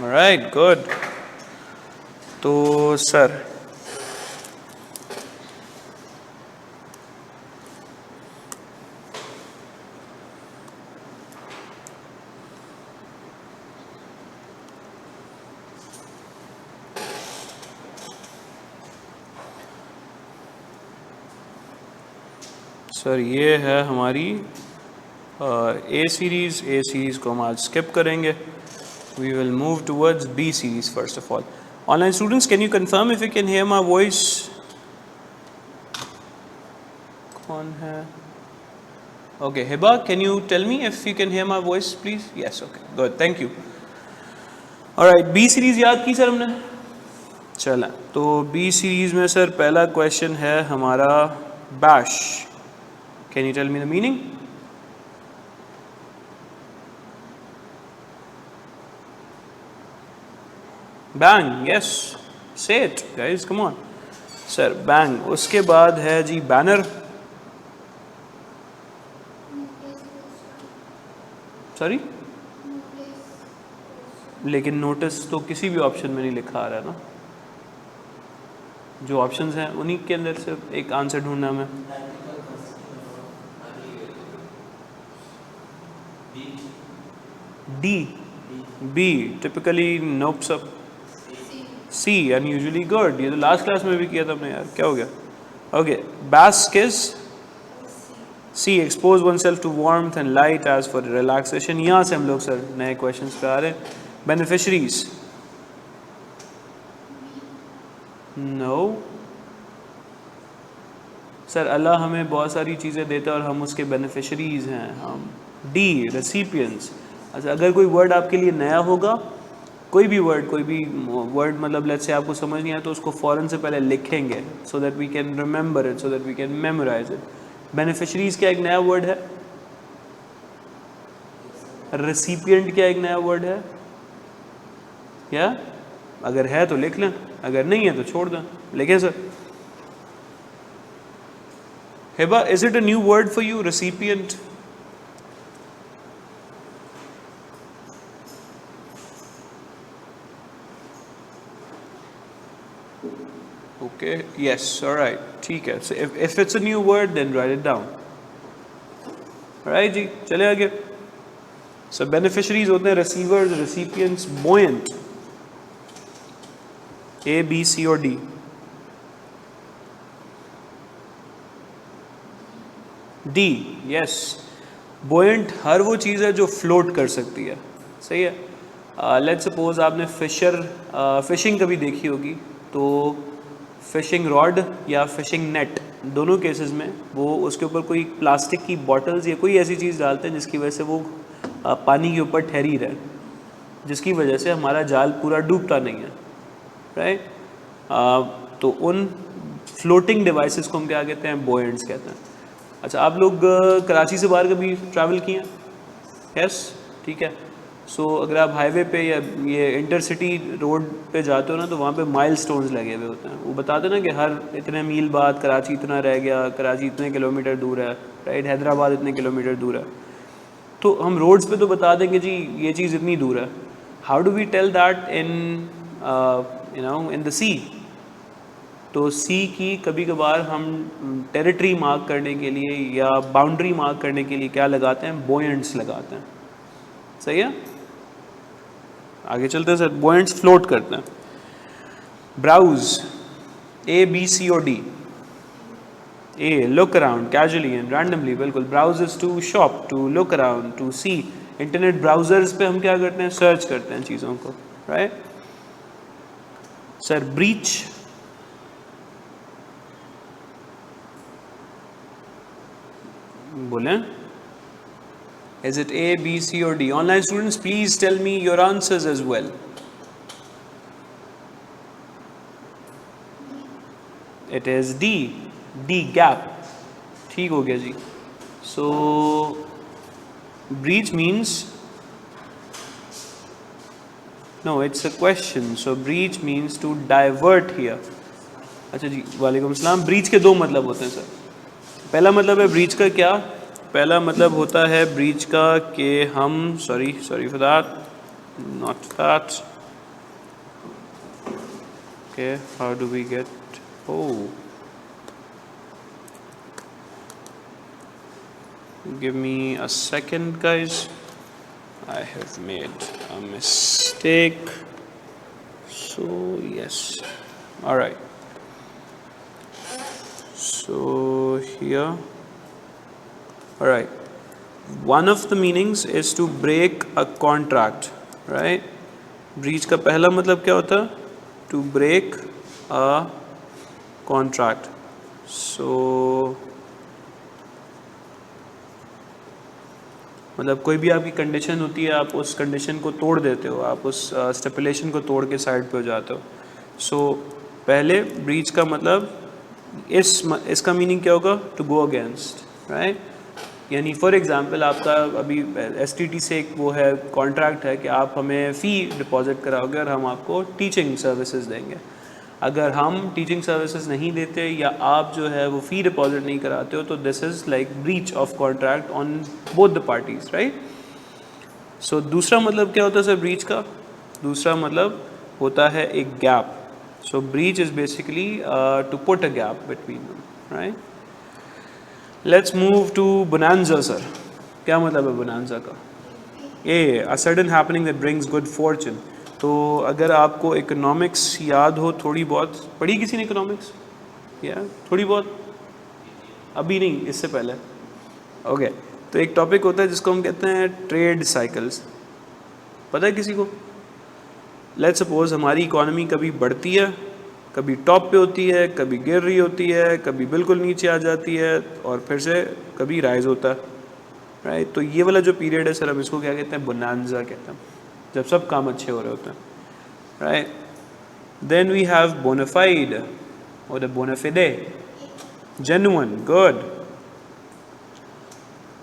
Right, good. तो sir ये है हमारी ए सीरीज़ को हम आज स्किप करेंगे. We will move towards B series first of all. Online students, can you confirm if you can hear my voice? कौन है? Okay, Hiba, can you tell me if you can hear my voice, please? Yes, okay, good, thank you. Alright, B series याद की sir हमने? चला, तो B series में sir पहला question है हमारा bash. Can you tell me the meaning? Bang, yes. Say it, guys. Come on. Sir, bang. उसके बाद है जी banner. Sorry? लेकिन नोटिस तो किसी भी ऑप्शन में नहीं लिखा आ रहा है ना. जो ऑप्शंस हैं उन्हीं के अंदर से एक आंसर ढूंढना हमें. D. B. Typically nope sir. C. Unusually good. ये तो लास्ट क्लास में भी किया था हमने यार. क्या हो गया? Okay. Bask is C. Expose oneself to warmth and light as for relaxation. यहाँ से हम लोग सर नए क्वेश्चंस पे आ रहे हैं. Beneficiaries. No. सर अल्लाह हमें बहुत सारी चीज़ें देता है और हम उसके बेनिफिशरीज हैं. हम D. Recipients. अच्छा, अगर कोई वर्ड आपके लिए नया होगा, कोई भी वर्ड मतलब लेट्स से आपको समझ नहीं आया तो उसको फ़ौरन से पहले लिखेंगे so that we can remember it, so that we can memorise it. Beneficiaries क्या एक नया वर्ड है? रेसिपिएंट क्या एक नया वर्ड है? या अगर है तो लिख लें, अगर नहीं है तो छोड़ दें. लिखें sir. Hiba, is it a new word for you, recipient? Okay, yes, all right, ठीक है. So if it's a new word, then write it down. All right जी, चले आगे. So beneficiaries होते हैं receivers, recipients, buoyant. A, B, C और D. D, yes. Buoyant हर वो चीज़ है जो float कर सकती है. सही है. Let's suppose आपने फिशिंग कभी देखी होगी, तो फिशिंग रॉड या फिशिंग नेट दोनों केसेस में वो उसके ऊपर कोई प्लास्टिक की बॉटल्स या कोई ऐसी चीज़ डालते हैं जिसकी वजह से वो पानी के ऊपर ठहरी रहे, जिसकी वजह से हमारा जाल पूरा डूबता नहीं है. राइट. तो उन फ्लोटिंग डिवाइसेस को हम क्या कहते हैं? बोयेंट्स कहते हैं. अच्छा, आप लोग कराची से बाहर कभी ट्रैवल किए हैं? यस, ठीक है. सो अगर आप हाईवे पे या ये इंटरसिटी रोड पे जाते हो ना, तो वहाँ पे माइलस्टोन्स लगे हुए होते हैं. वो बताते हैं ना कि हर इतने मील बाद कराची इतना रह गया, कराची इतने किलोमीटर दूर है. राइट. हैदराबाद इतने किलोमीटर दूर है. तो हम रोड्स पे तो बता देंगे जी ये चीज़ इतनी दूर है. How do we tell that in the sea? तो सी की कभी कभार हम टेरिटरी मार्क करने के लिए या बाउंड्री मार्क करने के लिए क्या लगाते हैं? बोयेंट्स लगाते हैं. सही है. आगे चलते हैं सर. बोयेंट्स फ्लोट करते हैं. ब्राउज, ए, बी, सी और D. A, look around casually and randomly. बिल्कुल. Browse is to shop, to look around, to see. Internet browsers पे हम क्या करते हैं? सर्च करते हैं चीज़ों को. राइट. Sir breach. बोलें. Is it A, B, C or D? Online students, please tell me your answers as well. It is D. D, gap. ठीक हो गया जी. So breach means no, it's a question. So breach means to divert here. अच्छा जी, वालेकुम सलाम. Breach के दो मतलब होते हैं सर. पहला मतलब है ब्रीच का क्या? पहला मतलब होता है ब्रीच का कि हम sorry for that, not that. Okay, how do we get? Oh, give me a second, guys. I have made a mistake. So, yes. All right. So, here. All right. One of the meanings is to break a contract, right? Breach का पहला मतलब क्या होता है? To break a contract. So, मतलब कोई भी आपकी कंडीशन होती है, आप उस कंडीशन को तोड़ देते हो, आप उस स्टेपुलेशन को तोड़ के साइड पे हो जाते हो. सो पहले ब्रीच का मतलब इसका मीनिंग क्या होगा? To go against, right? यानी फॉर एग्जांपल आपका अभी एसटीटी से एक वो है कॉन्ट्रैक्ट है कि आप हमें फ़ी डिपॉजिट कराओगे और हम आपको टीचिंग सर्विसेज देंगे. अगर हम टीचिंग सर्विसेज नहीं देते या आप जो है वो फ़ी डिपॉजिट नहीं कराते हो तो this is like breach of contract on both the parties, right? So दूसरा मतलब क्या होता है सर ब्रीच का? दूसरा मतलब होता है एक gap. So breach is basically to put a gap between them, right? Let's move to bonanza sir. क्या मतलब है बोनांजा का? A sudden happening that brings good fortune. तो अगर आपको इकोनॉमिक्स याद हो, थोड़ी बहुत पढ़ी किसी ने इकोनॉमिक्स? या थोड़ी बहुत? अभी नहीं, इससे पहले. ओके. तो एक टॉपिक होता है जिसको हम कहते हैं ट्रेड साइकिल्स. पता है किसी को? लेट्स सपोज हमारी इकोनॉमी कभी बढ़ती है, कभी टॉप पे होती है, कभी गिर रही होती है, कभी बिल्कुल नीचे आ जाती है और फिर से कभी राइज होता है, राइट? तो ये वाला जो पीरियड है सर, हम इसको क्या कहते हैं? बोनांजा कहते हैं, जब सब काम अच्छे हो रहे होते हैं, right? Then we have bonafide और bonafide. Genuine, good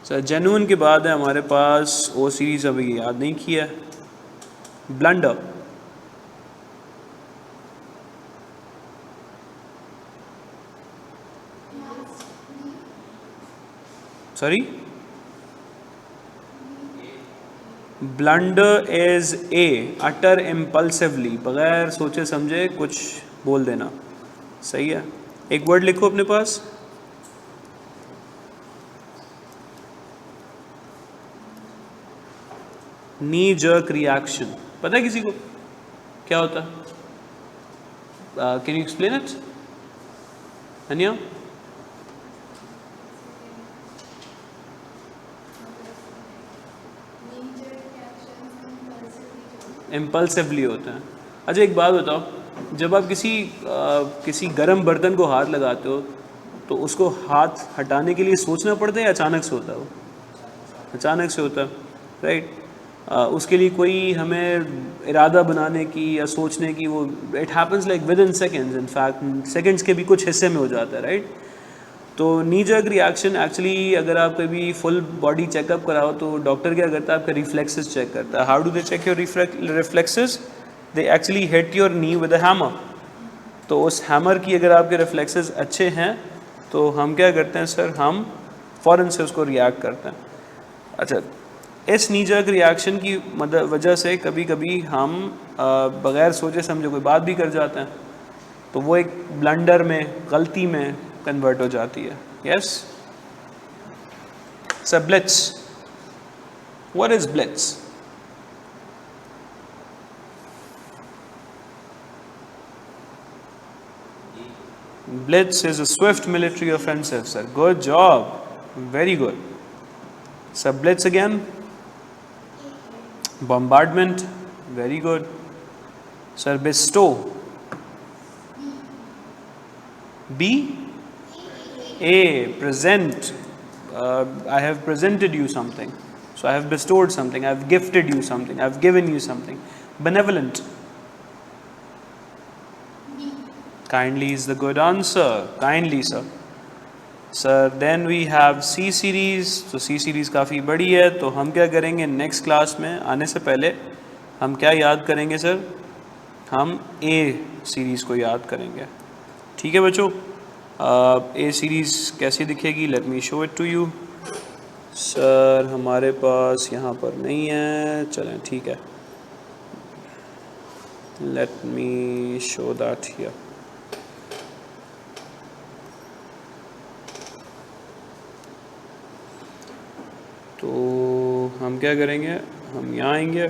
sir. Genuine के बाद है हमारे पास ओ सीरीज, अभी याद नहीं किया, blunder. Sorry, blunder is utter impulsively, बगैर सोचे समझे कुछ बोल देना. सही है. एक वर्ड लिखो अपने पास. नी जर्क रिएक्शन. पता है किसी को क्या होता है? कैन यू एक्सप्लेन इट अनिया? इम्पल्सिवली होता है. अच्छा एक बात बताओ, जब आप किसी गर्म बर्तन को हाथ लगाते हो तो उसको हाथ हटाने के लिए सोचना पड़ता है या अचानक से होता है? वो अचानक से होता है, राइट? उसके लिए कोई हमें इरादा बनाने की या सोचने की, वो it happens like with in seconds. In fact seconds के भी कुछ हिस्से में हो जाता है, राइट? तो नी जर्क रिएक्शन एक्चुअली अगर आप कभी फुल बॉडी चेकअप कराओ तो डॉक्टर क्या करता है? आपका रिफ्लेक्सेस चेक करता है. How do they check your reflexes? They actually hit your knee with a hammer. तो उस हैमर की अगर आपके रिफ्लेक्सेस अच्छे हैं तो हम क्या करते हैं सर? हम फ़ौरन से उसको रिएक्ट करते हैं. अच्छा, इस नी जर्क रिएक्शन की वजह से कभी कभी हम बग़ैर सोचे समझे कोई बात भी कर जाते हैं, तो वो एक ब्लंडर में, गलती में कन्वर्ट हो जाती है. Yes sir. Blitz, what is Blitz? Blitz is a swift military offensive, sir. Good job. Very good. Sir, blitz again. Bombardment. Very good. Sir, bestow. B. A. Present. I have presented you something. So I have bestowed something. I have gifted you something. I have given you something. Benevolent. Kindly is the good answer. Kindly, sir. Sir, then we have C series. तो C series काफ़ी बड़ी है, तो हम क्या करेंगे next class में आने से पहले हम क्या याद करेंगे सर? हम A सीरीज़ को याद करेंगे. ठीक है बच्चों? A सीरीज़ कैसी दिखेगी? Let me show it to you. Sir हमारे पास यहाँ पर नहीं है, चलें ठीक है. Let me show that here. तो हम क्या करेंगे, हम यहाँ आएंगे,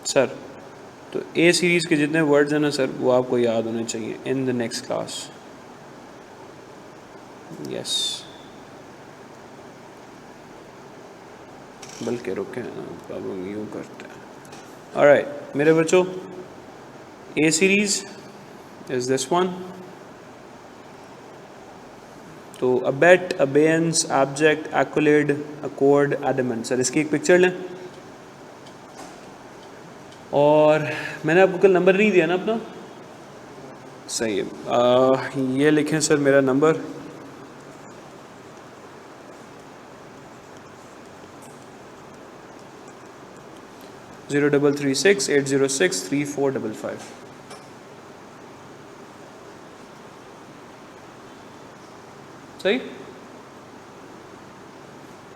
सर तो ए सीरीज़ के जितने वर्ड्स हैं ना सर वो आपको याद होने चाहिए in the next class. Yes, बल्कि रुके हैं ना, अब हम यूँ करते हैं. ऑलराइट मेरे बच्चों, A series is this one. तो abate, abeyance, abject, accolade, accord, adamant. Sir इसकी एक पिक्चर लें. और मैंने आपको कल नंबर नहीं दिया ना अपना, सही है. ये लिखें सर मेरा नंबर, (03368063455). सही.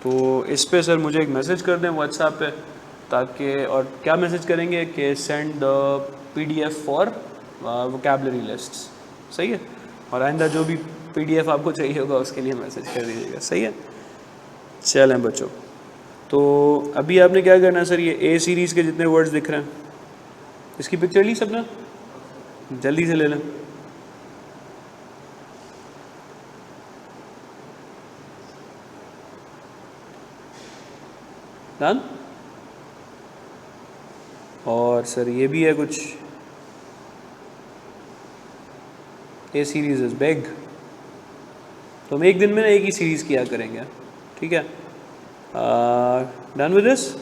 तो इस पे सर मुझे एक मैसेज कर दें व्हाट्सएप पे, ताकि, और क्या मैसेज करेंगे कि send the PDF for vocabulary lists. सही है. और आइंदा जो भी PDF आपको चाहिए होगा उसके लिए मैसेज कर दीजिएगा. सही है. चलें बच्चों, तो अभी आपने क्या करना है सर, ये ए सीरीज़ के जितने वर्ड्स दिख रहे हैं इसकी पिक्चर ली सबने, जल्दी से ले लें. डन. और सर ये भी है कुछ, ए सीरीज़ इज़ बिग. तो हम एक दिन में ना एक ही सीरीज़ किया करेंगे. ठीक है. Done with this.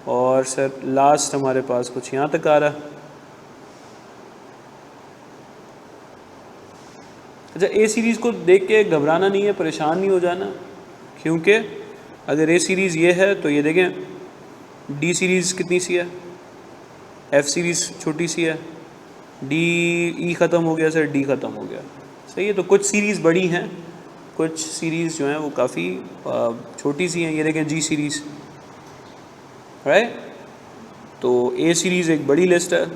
और सर लास्ट हमारे पास कुछ यहाँ तक आ रहा है. अच्छा, ए सीरीज़ को देख के घबराना नहीं है, परेशान नहीं हो जाना, क्योंकि अगर ए सीरीज़ ये है तो ये देखें डी सीरीज़ कितनी सी है, एफ सीरीज़ छोटी सी है, डी ई ख़त्म हो गया सर, डी ख़त्म हो गया. सही है. तो कुछ सीरीज़ बड़ी हैं, कुछ सीरीज़ जो हैं वो काफ़ी छोटी सी हैं. ये देखें जी सीरीज़, राइट. तो ए सीरीज़ एक बड़ी लिस्ट है,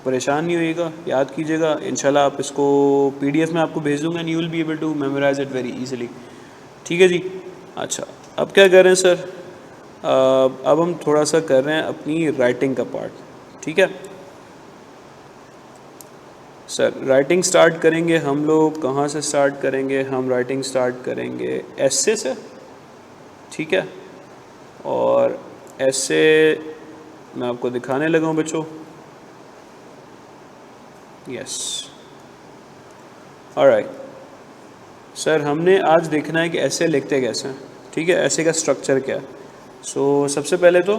परेशान नहीं होइएगा, याद कीजिएगा. इंशाल्लाह आप इसको PDF में आपको भेज दूँगा and you will be able to memorise it very easily. ठीक है जी. अच्छा, अब क्या कर रहे हैं सर, अब हम थोड़ा सा कर रहे हैं अपनी राइटिंग का पार्ट. ठीक है सर. राइटिंग स्टार्ट करेंगे हम लोग, कहाँ से स्टार्ट करेंगे, हम राइटिंग स्टार्ट करेंगे एस्से से. ठीक है. और एस्से मैं आपको दिखाने लगा हूँ बच्चों. यस. ऑलराइट सर, हमने आज देखना है कि ऐसे लिखते कैसे हैं. ठीक है. ऐसे का स्ट्रक्चर क्या है. सो सबसे पहले तो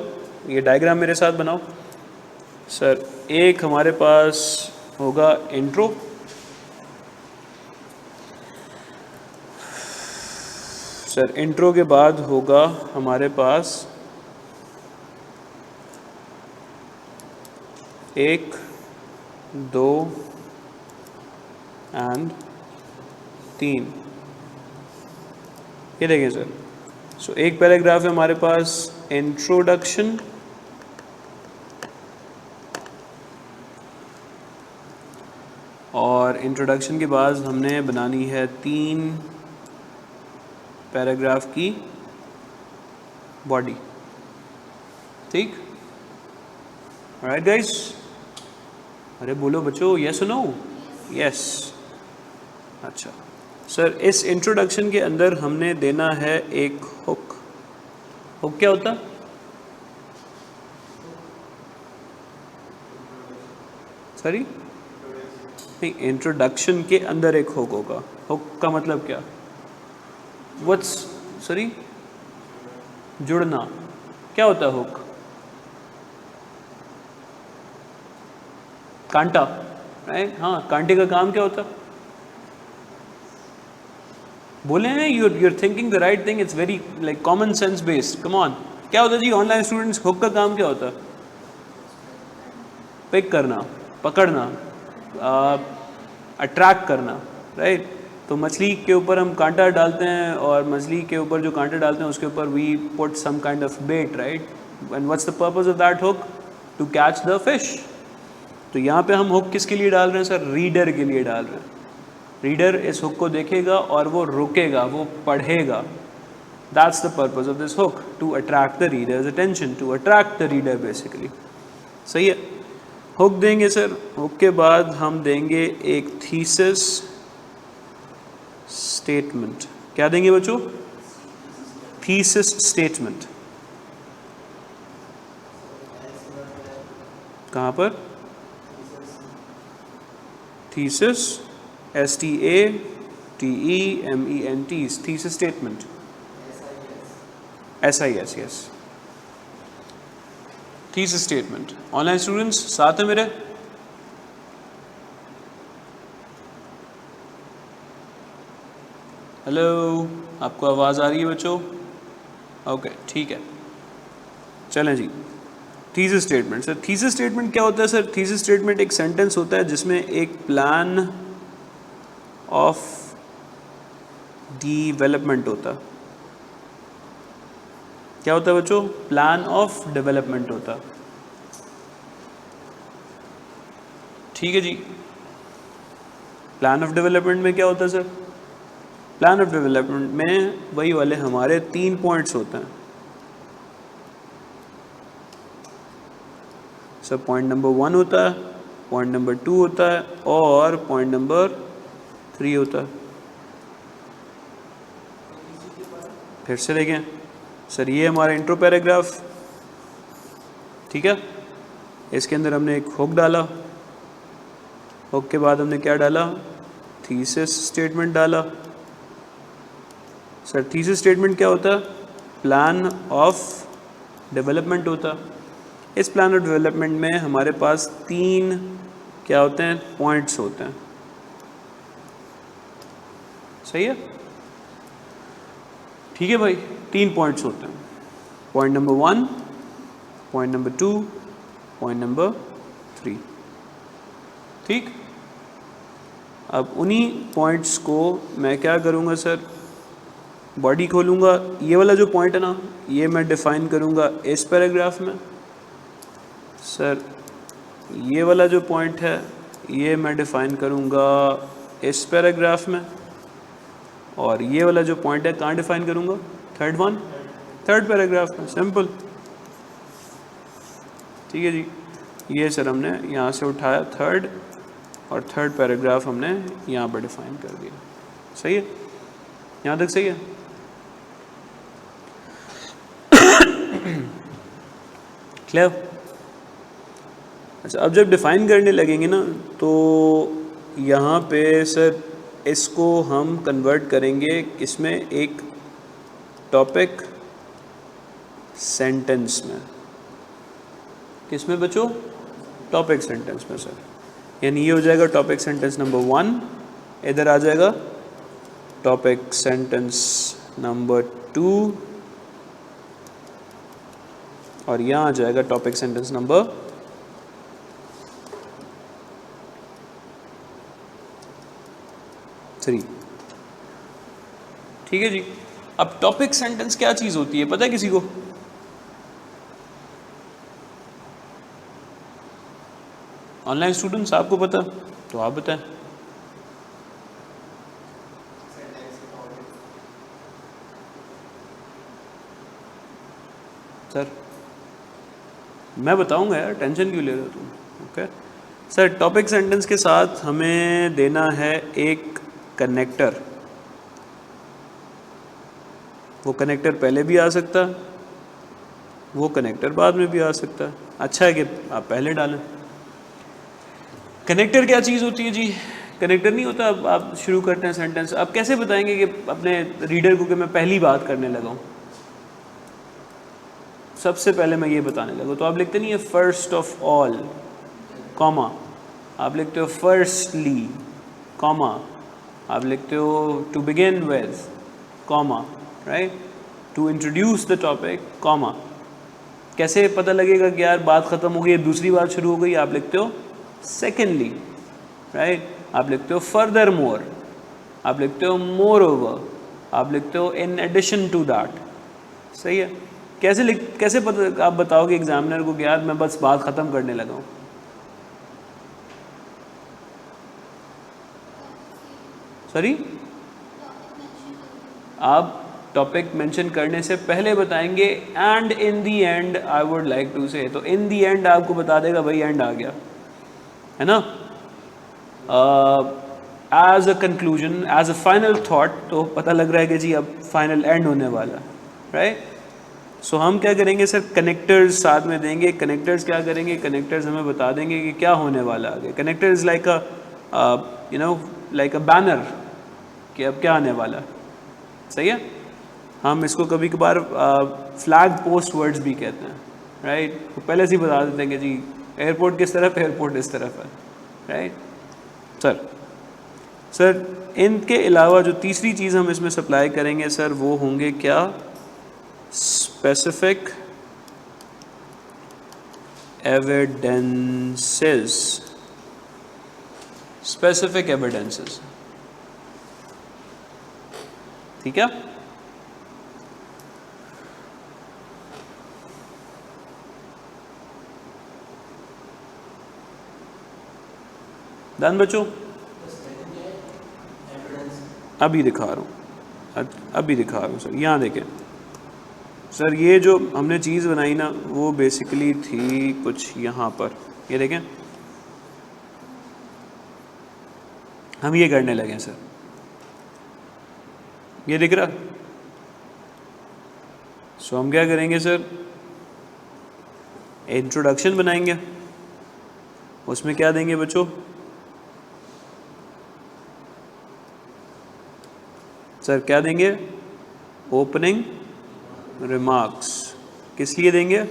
ये डायग्राम मेरे साथ बनाओ. सर एक हमारे पास होगा इंट्रो. सर इंट्रो के बाद होगा हमारे पास 1, 2 एंड 3. ये देखें सर. सो एक पैराग्राफ है हमारे पास इंट्रोडक्शन, और इंट्रोडक्शन के बाद हमने बनानी है 3 पैराग्राफ की बॉडी. ठीक. ऑलराइट गाइस, अरे बोलो बच्चों, यस और नो. यस. अच्छा सर, इस इंट्रोडक्शन के अंदर हमने देना है एक हुक. हुक क्या होता? सॉरी नहीं, इंट्रोडक्शन के अंदर एक हुक होगा. हुक का मतलब क्या? व्हाट्स, सॉरी, जुड़ना. क्या होता है हुक? कांटा, राइट. हाँ, कांटे का काम क्या होता? बोले हैं you're thinking the right thing, it's very like common sense based, come on. क्या होता है जी ऑनलाइन स्टूडेंट्स, हुक का काम क्या होता है? पिक करना, पकड़ना, अट्रैक्ट करना, राइट? तो मछली के ऊपर हम कांटा डालते हैं और मछली के ऊपर जो कांटा डालते हैं उसके ऊपर we put some kind of bait, right? And what's the purpose of that hook? To catch the fish. तो यहाँ पे हम हुक किसके लिए डाल रहे हैं सर? रीडर के लिए डाल रहे हैं. रीडर इस हुक को देखेगा और वो रुकेगा, वो पढ़ेगा. That's the purpose of this hook, to attract the reader's attention, to attract the reader basically. सही है. हुक देंगे सर. हुक के बाद हम देंगे एक थीसिस स्टेटमेंट. क्या देंगे बच्चों? Thesis statement. कहाँ पर? Thesis, STATEMENT, thesis statement. SIS, yes. Thesis statement. Online students साथ है मेरे? हेलो, आपको आवाज़ आ रही है बच्चों? ओके, ठीक है. चलें जी. Thesis statement. Sir thesis statement क्या होता है सर? थीसिस स्टेटमेंट एक सेंटेंस होता है जिसमें एक प्लान ऑफ डेवलपमेंट होता है. क्या होता है बच्चों? प्लान ऑफ डेवलपमेंट होता. ठीक है जी. प्लान ऑफ डेवलपमेंट में क्या होता है सर? प्लान ऑफ डेवलपमेंट में वही वाले हमारे 3 पॉइंट्स होते हैं. सर पॉइंट नंबर 1 होता है, पॉइंट नंबर 2 होता है और पॉइंट नंबर 3 होता है. फिर से देखें सर, ये हमारा इंट्रो पैराग्राफ. ठीक है. इसके अंदर हमने एक हुक डाला. हुक के बाद हमने क्या डाला? थीसिस स्टेटमेंट डाला. सर थीसिस स्टेटमेंट क्या होता है? प्लान ऑफ डेवलपमेंट होता. इस प्लान ऑफ डेवलपमेंट में हमारे पास 3 क्या होते हैं? पॉइंट्स होते हैं. सही है. ठीक है भाई. 3 पॉइंट्स होते हैं. Point number 1, point number 2, point number 3. ठीक. अब उन्हीं पॉइंट्स को मैं क्या करूँगा सर? बॉडी खोलूँगा. ये वाला जो पॉइंट है ना, ये मैं डिफ़ाइन करूँगा इस पैराग्राफ में. सर ये वाला जो पॉइंट है ये मैं डिफ़ाइन करूँगा इस पैराग्राफ में. और ये वाला जो पॉइंट है कहाँ डिफ़ाइन करूँगा? थर्ड पैराग्राफ में. सिंपल. ठीक है जी. ये सर हमने यहाँ से उठाया थर्ड, और थर्ड पैराग्राफ हमने यहाँ पर डिफ़ाइन कर दिया. सही है. यहाँ तक सही है. क्लियर. अच्छा, अब जब डिफ़ाइन करने लगेंगे ना तो यहाँ पे सर इसको हम कन्वर्ट करेंगे इसमें एक टॉपिक सेंटेंस में. किसमें बच्चों? टॉपिक सेंटेंस में सर. यानी ये हो जाएगा टॉपिक सेंटेंस नंबर 1, इधर आ जाएगा टॉपिक सेंटेंस नंबर 2, और यहाँ आ जाएगा टॉपिक सेंटेंस नंबर 3. ठीक है जी. अब टॉपिक सेंटेंस क्या चीज़ होती है पता है किसी को? ऑनलाइन स्टूडेंट्स आपको पता तो आप बताएं. सर मैं बताऊंगा यार, टेंशन क्यों ले रहे हो तुम? Okay sir. टॉपिक सेंटेंस के साथ हमें देना है एक कनेक्टर. वो कनेक्टर पहले भी आ सकता है, वो कनेक्टर बाद में भी आ सकता है. अच्छा है कि आप पहले डालें. कनेक्टर क्या चीज़ होती है जी? कनेक्टर नहीं होता. अब आप शुरू करते हैं सेंटेंस, आप कैसे बताएंगे कि अपने रीडर को कि मैं पहली बात करने लगा हूँ? सबसे पहले मैं ये बताने लगा तो आप लिखते नहीं है फर्स्ट ऑफ ऑल कॉमा, आप लिखते हो फर्स्टली कॉमा, आप लिखते हो to begin with, comma, right, to introduce the topic, comma. कैसे पता लगेगा कि यार बात ख़त्म हो गई, दूसरी बात शुरू हो गई? आप लिखते हो सेकेंडली, राइट, आप लिखते हो फर्दर मोर, आप लिखते हो मोर ओवर, आप लिखते हो इन एडिशन टू दैट। सही है। कैसे पता आप बताओगे एग्जामिनर को कि यार मैं बस बात ख़त्म करने लगा हूँ? सॉरी, आप टॉपिक मेंशन करने से पहले बताएंगे and in the end I would like to say, तो इन दी एंड आपको बता देगा भाई एंड आ गया, है ना। As a conclusion, as a final thought, तो पता लग रहा है कि जी अब फाइनल एंड होने वाला, राइट। सो हम क्या करेंगे सर, कनेक्टर्स साथ में देंगे। कनेक्टर्स क्या करेंगे, कनेक्टर्स हमें बता देंगे कि क्या होने वाला आगे। Connector is like a you know like a banner कि अब क्या आने वाला, सही है। हम इसको कभी कभार फ्लैग पोस्ट वर्ड्स भी कहते हैं, राइट। तो पहले से ही बता देते हैं कि जी एयरपोर्ट किस तरफ, एयरपोर्ट इस तरफ है, राइट। सर इनके अलावा जो तीसरी चीज़ हम इसमें सप्लाई करेंगे सर, वो होंगे क्या, स्पेसिफिक एविडेंसेस। स्पेसिफिक एविडेंसेस, ठीक है। डन बच्चों, अभी दिखा रहा हूँ, अभी दिखा रहा हूँ सर। यहाँ देखें सर, ये जो हमने चीज़ बनाई ना, वो बेसिकली थी कुछ यहाँ पर, ये देखें, हम ये करने लगे सर, ये दिख रहा। सो हम क्या करेंगे सर, इंट्रोडक्शन बनाएंगे, उसमें क्या देंगे बच्चों सर, क्या देंगे, ओपनिंग रिमार्क्स। किस लिए देंगे,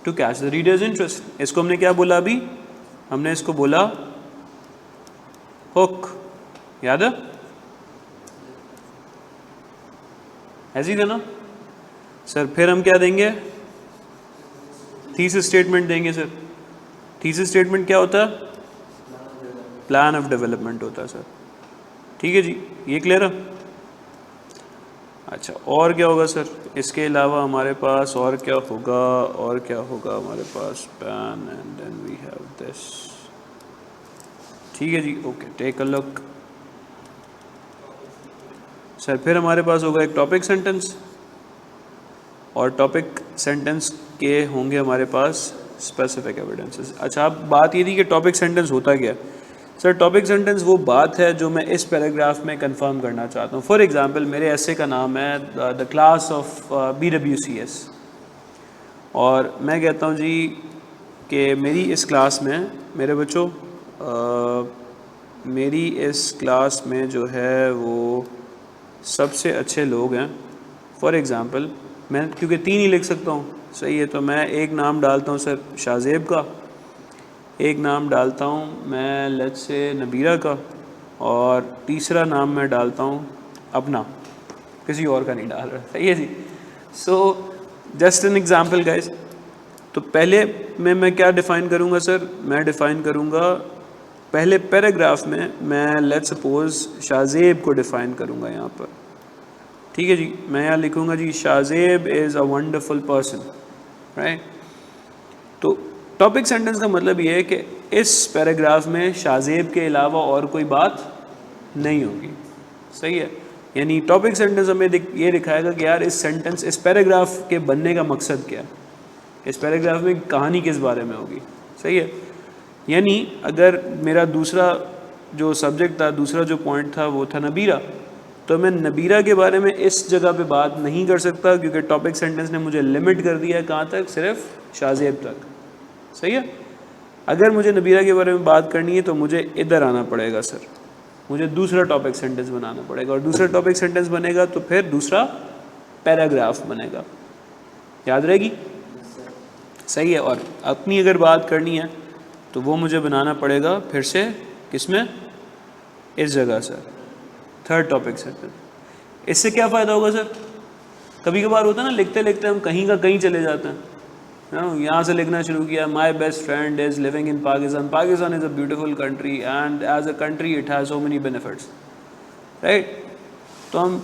to catch the reader's interest. इसको हमने क्या बोला अभी, हमने इसको बोला हुक, याद है, ऐसे ही था ना सर। फिर हम क्या देंगे, थीसिस स्टेटमेंट देंगे सर। थीसिस स्टेटमेंट क्या होता है, प्लान ऑफ डेवलपमेंट होता है सर, ठीक है जी, ये क्लियर है। अच्छा, और क्या होगा सर इसके अलावा हमारे पास, और क्या होगा, और क्या होगा हमारे पास, plan and then we have this, ठीक है जी, okay, take a look sir. फिर हमारे पास होगा एक टॉपिक सेंटेंस, और टॉपिक सेंटेंस के होंगे हमारे पास स्पेसिफिक एविडेंसेस। अच्छा, अब बात ये थी कि टॉपिक सेंटेंस होता क्या सर। टॉपिक सेंटेंस वो बात है जो मैं इस पैराग्राफ में कंफर्म करना चाहता हूँ। फॉर एग्जांपल, मेरे ऐसे का नाम है द क्लास ऑफ BWCS, और मैं कहता हूँ जी कि मेरी इस क्लास में, मेरे बच्चों मेरी इस क्लास में जो है वो सबसे अच्छे लोग हैं। फॉर एग्ज़ाम्पल, मैं क्योंकि 3 ही लिख सकता हूँ, सही है, तो मैं एक नाम डालता हूँ सर शाहजेब का, एक नाम डालता हूँ मैं लेट्स से नबीरा का, और तीसरा नाम मैं डालता हूँ अपना, किसी और का नहीं डाल रहा, सही है जी। So just an example guys. तो पहले में मैं क्या डिफ़ाइन करूँगा सर, मैं डिफ़ाइन करूँगा पहले पैराग्राफ में, मैं लेट्स सपोज शाहजेब को डिफ़ाइन करूँगा यहाँ पर, ठीक है जी। मैं यहाँ लिखूँगा जी, Shahzeb is a wonderful person, right. तो टॉपिक सेंटेंस का मतलब ये है कि इस पैराग्राफ में शाहजेब के अलावा और कोई बात नहीं होगी, सही है। यानी टॉपिक सेंटेंस हमें ये दिखाएगा कि यार इस सेंटेंस, इस पैराग्राफ के बनने का मकसद क्या है, इस पैराग्राफ में कहानी किस बारे में होगी, सही है। यानी अगर मेरा दूसरा जो सब्जेक्ट था, दूसरा जो पॉइंट था वो था नबीरा, तो मैं नबीरा के बारे में इस जगह पे बात नहीं कर सकता, क्योंकि टॉपिक सेंटेंस ने मुझे लिमिट कर दिया है कहाँ तक, सिर्फ शाहजेब तक, सही है। अगर मुझे नबीरा के बारे में बात करनी है तो मुझे इधर आना पड़ेगा सर, मुझे दूसरा टॉपिक सेंटेंस बनाना पड़ेगा, और दूसरा टॉपिक सेंटेंस बनेगा तो फिर दूसरा पैराग्राफ बनेगा, याद रहेगी, सही है। और अपनी अगर बात करनी है तो वो मुझे बनाना पड़ेगा फिर से, किसमें, इस जगह सर, थर्ड टॉपिक सेंटेंस। इससे क्या फ़ायदा होगा सर? कभी कभार होता है ना, लिखते लिखते हम कहीं का कहीं चले जाते हैं, यहाँ से लिखना शुरू किया, my best friend is living in Pakistan, Pakistan is a beautiful country and as a country it has so many benefits, right. तो हम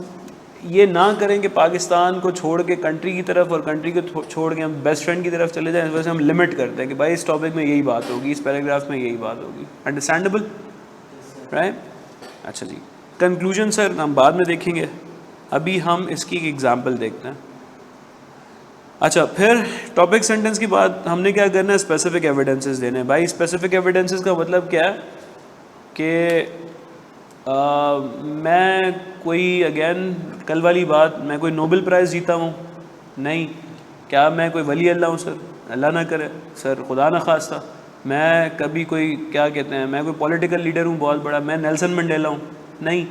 ये ना करें कि पाकिस्तान को छोड़ के कंट्री की तरफ और कंट्री को छोड़ के हम बेस्ट फ्रेंड की तरफ चले जाएं। इस वजह से हम लिमिट करते हैं कि भाई इस टॉपिक में यही बात होगी, इस पैराग्राफ में यही बात होगी। Understandable, right. अच्छा जी, कंक्लूजन सर हम बाद में देखेंगे, अभी हम इसकी एक एग्जाम्पल देखते हैं। अच्छा, फिर टॉपिक सेंटेंस के बाद हमने क्या करना है, स्पेसिफिक एविडेंसेस देने हैं। भाई स्पेसिफिक एविडेंसेस का मतलब क्या है कि मैं कोई, अगेन कल वाली बात, मैं कोई नोबेल प्राइज़ जीता हूँ नहीं। क्या मैं कोई वली अल्लाह हूँ सर? अल्लाह ना करे सर, खुदा ना खास्ता। मैं कभी कोई, क्या कहते हैं, मैं कोई पॉलिटिकल लीडर हूँ बहुत बड़ा, मैं नेल्सन मंडेला हूँ नहीं।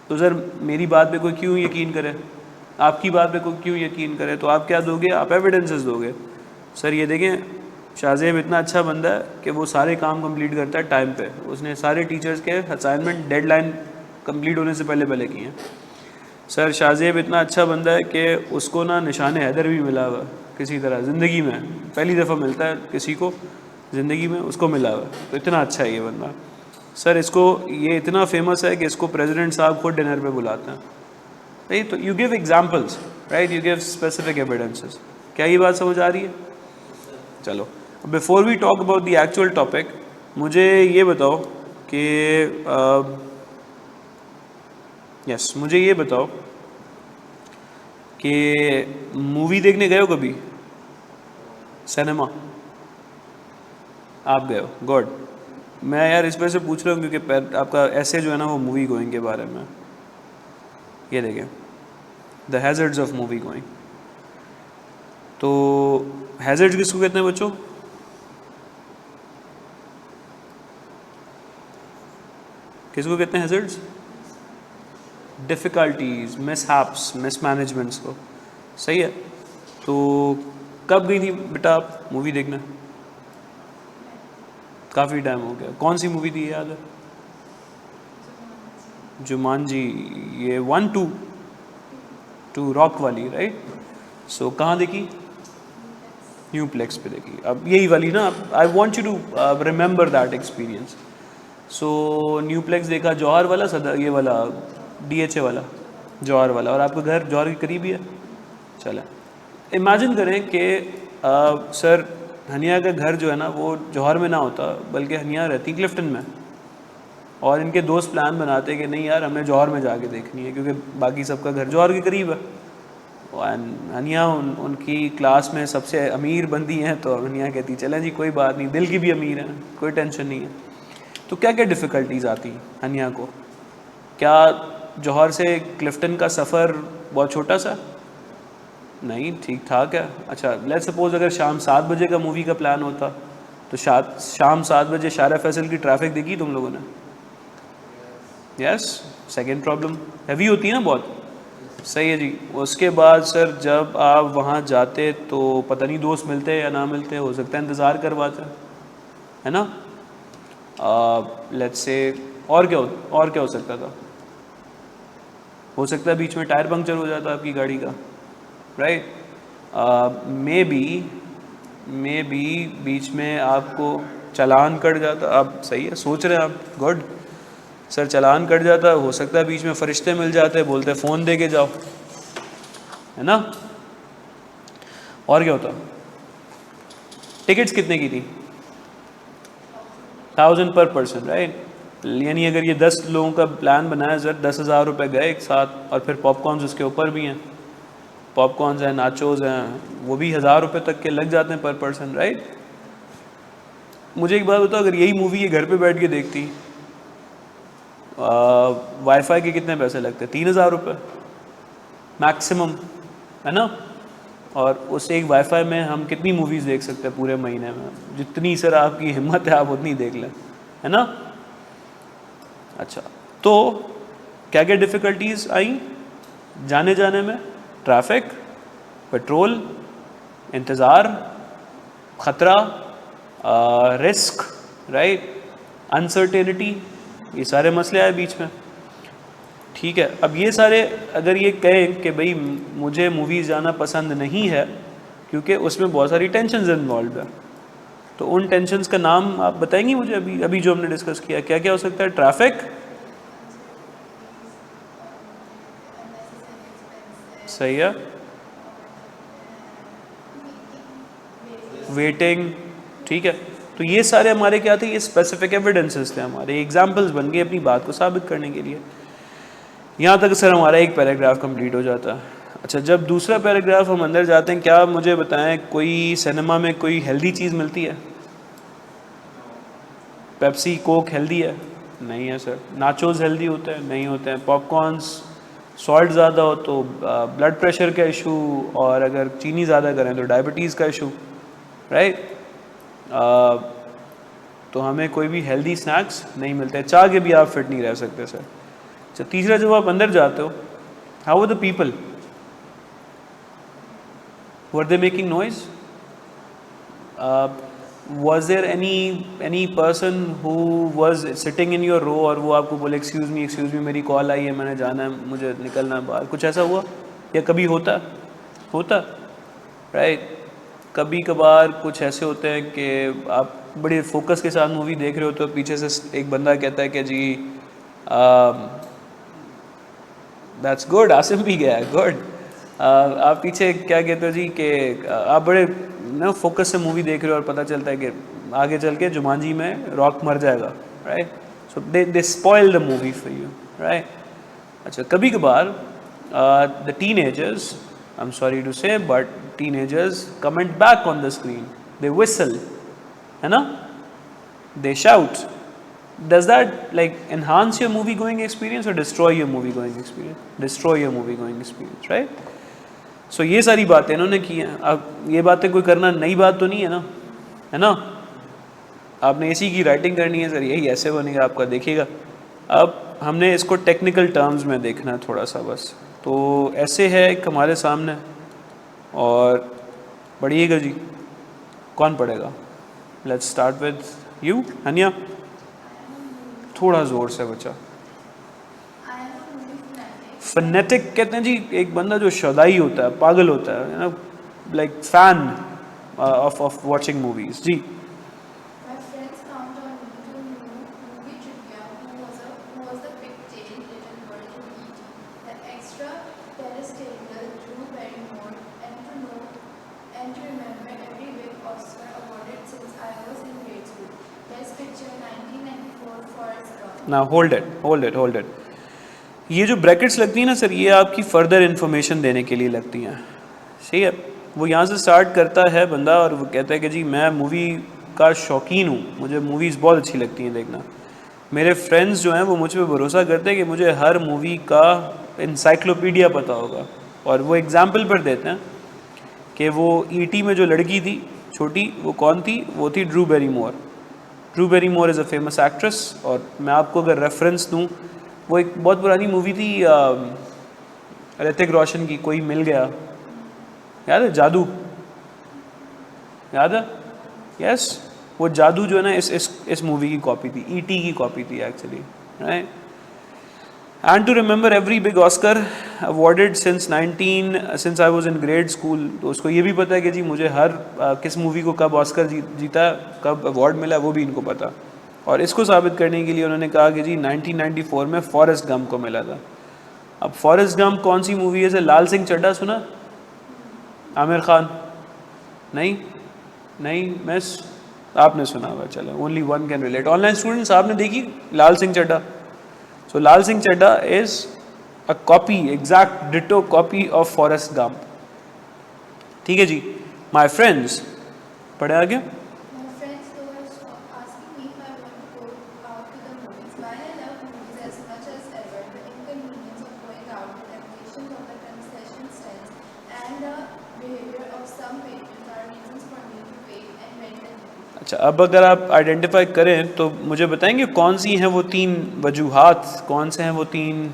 तो सर मेरी बात पे कोई क्यों यकीन करे, आपकी बात पे कोई क्यों यकीन करे? तो आप क्या दोगे? आप एविडेंसेस दोगे। सर ये देखें, शाहज़ेब इतना अच्छा बंदा है कि वो सारे काम कंप्लीट करता है टाइम पे, उसने सारे टीचर्स के असाइनमेंट डेडलाइन कंप्लीट होने से पहले पहले किए हैं। सर शाहज़ेब इतना अच्छा बंदा है कि उसको ना निशान हैदर भी मिला हुआ किसी तरह ज़िंदगी में, पहली दफ़ा मिलता है किसी को ज़िंदगी में, उसको मिला हुआ। तो इतना अच्छा है ये बंदा। सर इसको, ये इतना फेमस है कि इसको प्रेसिडेंट साहब खुद डिनर पे बुलाते हैं। राइट, तो you give examples, right, you give specific evidences. क्या ये बात समझ आ रही है? चलो, before we talk about the actual topic, मुझे ये बताओ कि यस मुझे ये बताओ कि मूवी देखने गए हो कभी सिनेमा? आप गए हो, गुड। मैं यार इस वजह से पूछ रहा हूँ क्योंकि आपका ऐसे जो है ना वो मूवी गोइंग के बारे में। ये देखें, the hazards of movie going. तो हैज़र्ड्स किसको कहते हैं बच्चों? किसको कहते हैं हैज़र्ड्स? डिफ़िकल्टीज़, मिसहैप्स, मिसमैनेजमेंट्स को। सही है। तो कब गई थी बेटा आप मूवी देखने? काफ़ी टाइम हो गया। कौन सी मूवी थी याद है? जुमानजी, ये 1 2 रॉक वाली, राइट। सो कहाँ देखी? न्यूप्लेक्स पे देखी। अब यही वाली ना, I want you to remember that experience. So Nueplex देखा, जौहर वाला, ये वाला DHA वाला, जौहर वाला। और आपका घर जौहर के करीब ही है। चला, इमेजिन करें कि सर हनिया का घर जो है ना वो जौहर में ना होता, बल्कि हनिया रहती क्लिफ्टन में, और इनके दोस्त प्लान बनाते कि नहीं यार हमें जौहर में जाके देखनी है क्योंकि बाकी सबका घर जौहर के करीब है। हनिया उनकी क्लास में सबसे अमीर बंदी हैं, तो हनिया कहती चलें जी कोई बात नहीं, दिल की भी अमीर है, कोई टेंशन नहीं है। तो क्या क्या डिफ़िकल्टीज़ आती हनिया को? क्या जौहर से क्लिफ्टन का सफ़र बहुत छोटा सा? नहीं, ठीक ठाक है। अच्छा, लेट्स सपोज अगर शाम 7 बजे का मूवी का प्लान होता, तो शाम 7 बजे शारा फैसल की ट्रैफिक देखी तुम लोगों ने? यस, सेकेंड प्रॉब्लम हैवी होती है ना बहुत। सही है जी। उसके बाद सर जब आप वहाँ जाते तो पता नहीं दोस्त मिलते या ना मिलते, हो सकता है इंतज़ार करवाते, है ना। लेट्स से और क्या हो सकता था? हो सकता है बीच में टायर पंक्चर हो जाता आपकी गाड़ी का, राइट। मे बी बीच में आपको चालान कट जाता। आप सही है, सोच रहे हैं आप, गुड सर। चालान कट जाता, हो सकता है बीच में फरिश्ते मिल जाते, बोलते फ़ोन दे के जाओ, है ना। और क्या होता? टिकट्स कितने की थी? 1000 पर पर्सन, राइट। यानी अगर ये 10 लोगों का प्लान बनाया सर, 10,000 रुपये गए एक साथ, और फिर पॉपकॉर्न्स उसके ऊपर भी हैं, पॉपकॉर्न्स हैं, नाचोज़ हैं, वो भी 1000 रुपये तक के लग जाते हैं पर पर्सन, राइट। मुझे एक बात बताओ, अगर यही मूवी ये घर पे बैठ के देखती, वाईफाई के कितने पैसे लगते? 3000 रुपये मैक्सिमम, है ना। और उस एक वाईफाई में हम कितनी मूवीज़ देख सकते हैं पूरे महीने में? जितनी सर आपकी हिम्मत है आप उतनी देख लें, है ना। अच्छा, तो क्या क्या डिफ़िकल्टीज़ आई जाने जाने में? ट्रैफिक, पेट्रोल, इंतज़ार, ख़तरा, रिस्क, राइट, अनसर्टेनिटी, ये सारे मसले आए बीच में। ठीक है, अब ये सारे अगर ये कहें कि भाई मुझे मूवीज़ जाना पसंद नहीं है क्योंकि उसमें बहुत सारी टेंशन्स इन्वॉल्व है, तो उन टेंशन्स का नाम आप बताएंगी मुझे? अभी अभी जो हमने डिस्कस किया क्या क्या हो सकता है? ट्रैफिक, सही है, वेटिंग, ठीक है। तो ये सारे हमारे क्या थे? ये स्पेसिफिक एविडेंसेस थे, हमारे एग्जाम्पल्स बन गए अपनी बात को साबित करने के लिए। यहाँ तक सर हमारा एक पैराग्राफ कंप्लीट हो जाता है। अच्छा, जब दूसरा पैराग्राफ हम अंदर जाते हैं, क्या मुझे बताएं कोई सिनेमा में कोई हेल्दी चीज़ मिलती है? पेप्सी कोक हेल्दी है? नहीं है सर। नाचोज हेल्दी होते हैं? नहीं होते हैं। पॉपकॉर्न्स, सॉल्ट ज़्यादा हो तो ब्लड प्रेशर का इशू, और अगर चीनी ज़्यादा करें तो डायबिटीज़ का इशू, राइट। तो हमें कोई भी हेल्दी स्नैक्स नहीं मिलते। चाह के भी आप फिट नहीं रह सकते सर। अच्छा, तीसरा जब आप अंदर जाते हो, how are the people? Were they making noise? was there any person who was sitting in your row और वो आपको बोले एक्सक्यूज़ मी मेरी कॉल आई है, मैंने जाना है, मुझे निकलना है बाहर? कुछ ऐसा हुआ या कभी होता? राइट। कभी कभार कुछ ऐसे होते हैं कि आप बड़े फोकस के साथ मूवी देख रहे हो तो पीछे से एक बंदा कहता है कि जी दैट्स गुड, आसिम भी गया है, गुड। आप पीछे क्या कहते हो जी कि आप बड़े ना फोकस से मूवी देख रहे हो और पता चलता है कि आगे चल के जुमानजी में रॉक मर जाएगा, right. So they spoil the movie for you, right. अच्छा, कभी कभार the teenagers, I am sorry to say, but teenagers comment back on the screen, they whistle, है ना, they shout. Does that like enhance your movie going experience or destroy your movie going experience? Destroy your movie going experience, right? So ये सारी बातें इन्होंने की हैं। अब ये बातें कोई करना नई बात तो नहीं है ना, है ना? आपने इसी की राइटिंग करनी है सर, यही ऐसे बनेगा आपका, देखिएगा। अब हमने इसको टेक्निकल टर्म्स में देखना है थोड़ा सा बस। तो ऐसे है एक हमारे सामने, और पढ़िएगा जी। कौन पढ़ेगा? Let's start with you, Haniyeh. थोड़ा ज़ोर से बचा। फनेटिक कहते हैं जी एक बंदा जो शौदाई होता है, पागल होता है ना, like fan of watching movies जी। ना होल्ड इट। ये जो ब्रैकेट्स लगती हैं ना सर, ये आपकी फर्दर इन्फॉर्मेशन देने के लिए लगती हैं, सही है। वो यहाँ से स्टार्ट करता है बंदा और वो कहता है कि जी मैं मूवी का शौकीन हूँ, मुझे मूवीज़ बहुत अच्छी लगती हैं देखना। मेरे फ्रेंड्स जो हैं वो मुझ पर भरोसा करते हैं कि मुझे हर मूवी का इंसाइक्लोपीडिया पता होगा, और वो एग्ज़ाम्पल पर देते हैं कि वो ईटी में जो लड़की थी छोटी, वो कौन थी? वो थी Drew Barrymore. Drew Barrymore is a famous actress. और मैं आपको अगर रेफरेंस दूँ, वो एक बहुत पुरानी मूवी थी ऋतिक रोशन की, कोई मिल गया, याद है? जादू, याद है? यस, वो जादू जो है ना इस मूवी की कॉपी थी, ईटी की कॉपी थी actually, right. And to remember every big Oscar awarded since I was in grade school. तो उसको ये भी पता है कि जी मुझे हर किस मूवी को कब ऑस्कर जीता, कब अवार्ड मिला, वो भी इनको पता। और इसको साबित करने के लिए उन्होंने कहा कि जी 1994 में फॉरेस्ट गम को मिला था। अब फॉरेस्ट गम कौन सी मूवी है? लाल सिंह चड्ढा सुना? आमिर खान? नहीं मिस, आपने सुना हुआ, चलो only one can relate. Online students, आपने देखी लाल Singh Chaddha? So Lal Singh Chadda is a copy, exact ditto copy of Forrest Gump. ठीक है जी। My friends, पढ़े आगे। My friends were asking me if I want to go out to the movies. While I love movies as much as ever, the inconvenience of going out, the temptations of the concession stands, and the behavior of some patrons are reasons for me to wait and rent a movie. अच्छा, अब अगर आप identify करें तो मुझे बताएंगे कौन सी हैं वो तीन वजूहात, कौन से हैं वो तीन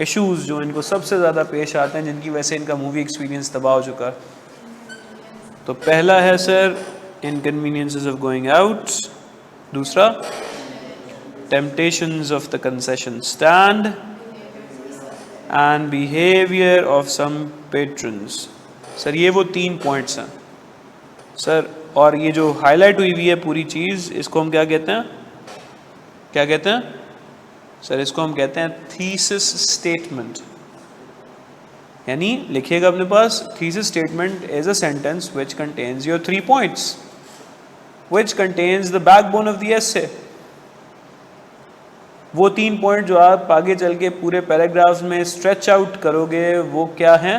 इश्यूज़ जो इनको सबसे ज़्यादा पेश आते हैं, जिनकी वजह से इनका मूवी एक्सपीरियंस तबाह हो चुका है। तो पहला है sir inconveniences of going out, दूसरा temptations of the concession stand, and behaviour of some patrons. Sir ये वो 3 पॉइंट्स हैं सर, और ये जो हाईलाइट हुई हुई है पूरी चीज़, इसको हम क्या कहते हैं, क्या कहते हैं सर? इसको हम कहते हैं थीसिस स्टेटमेंट। यानी लिखिएगा अपने पास, thesis statement is a sentence which contains your 3 points, which contains the backbone of the essay. वो 3 पॉइंट जो आप आगे चल के पूरे पैराग्राफ्स में स्ट्रेच आउट करोगे, वो क्या है,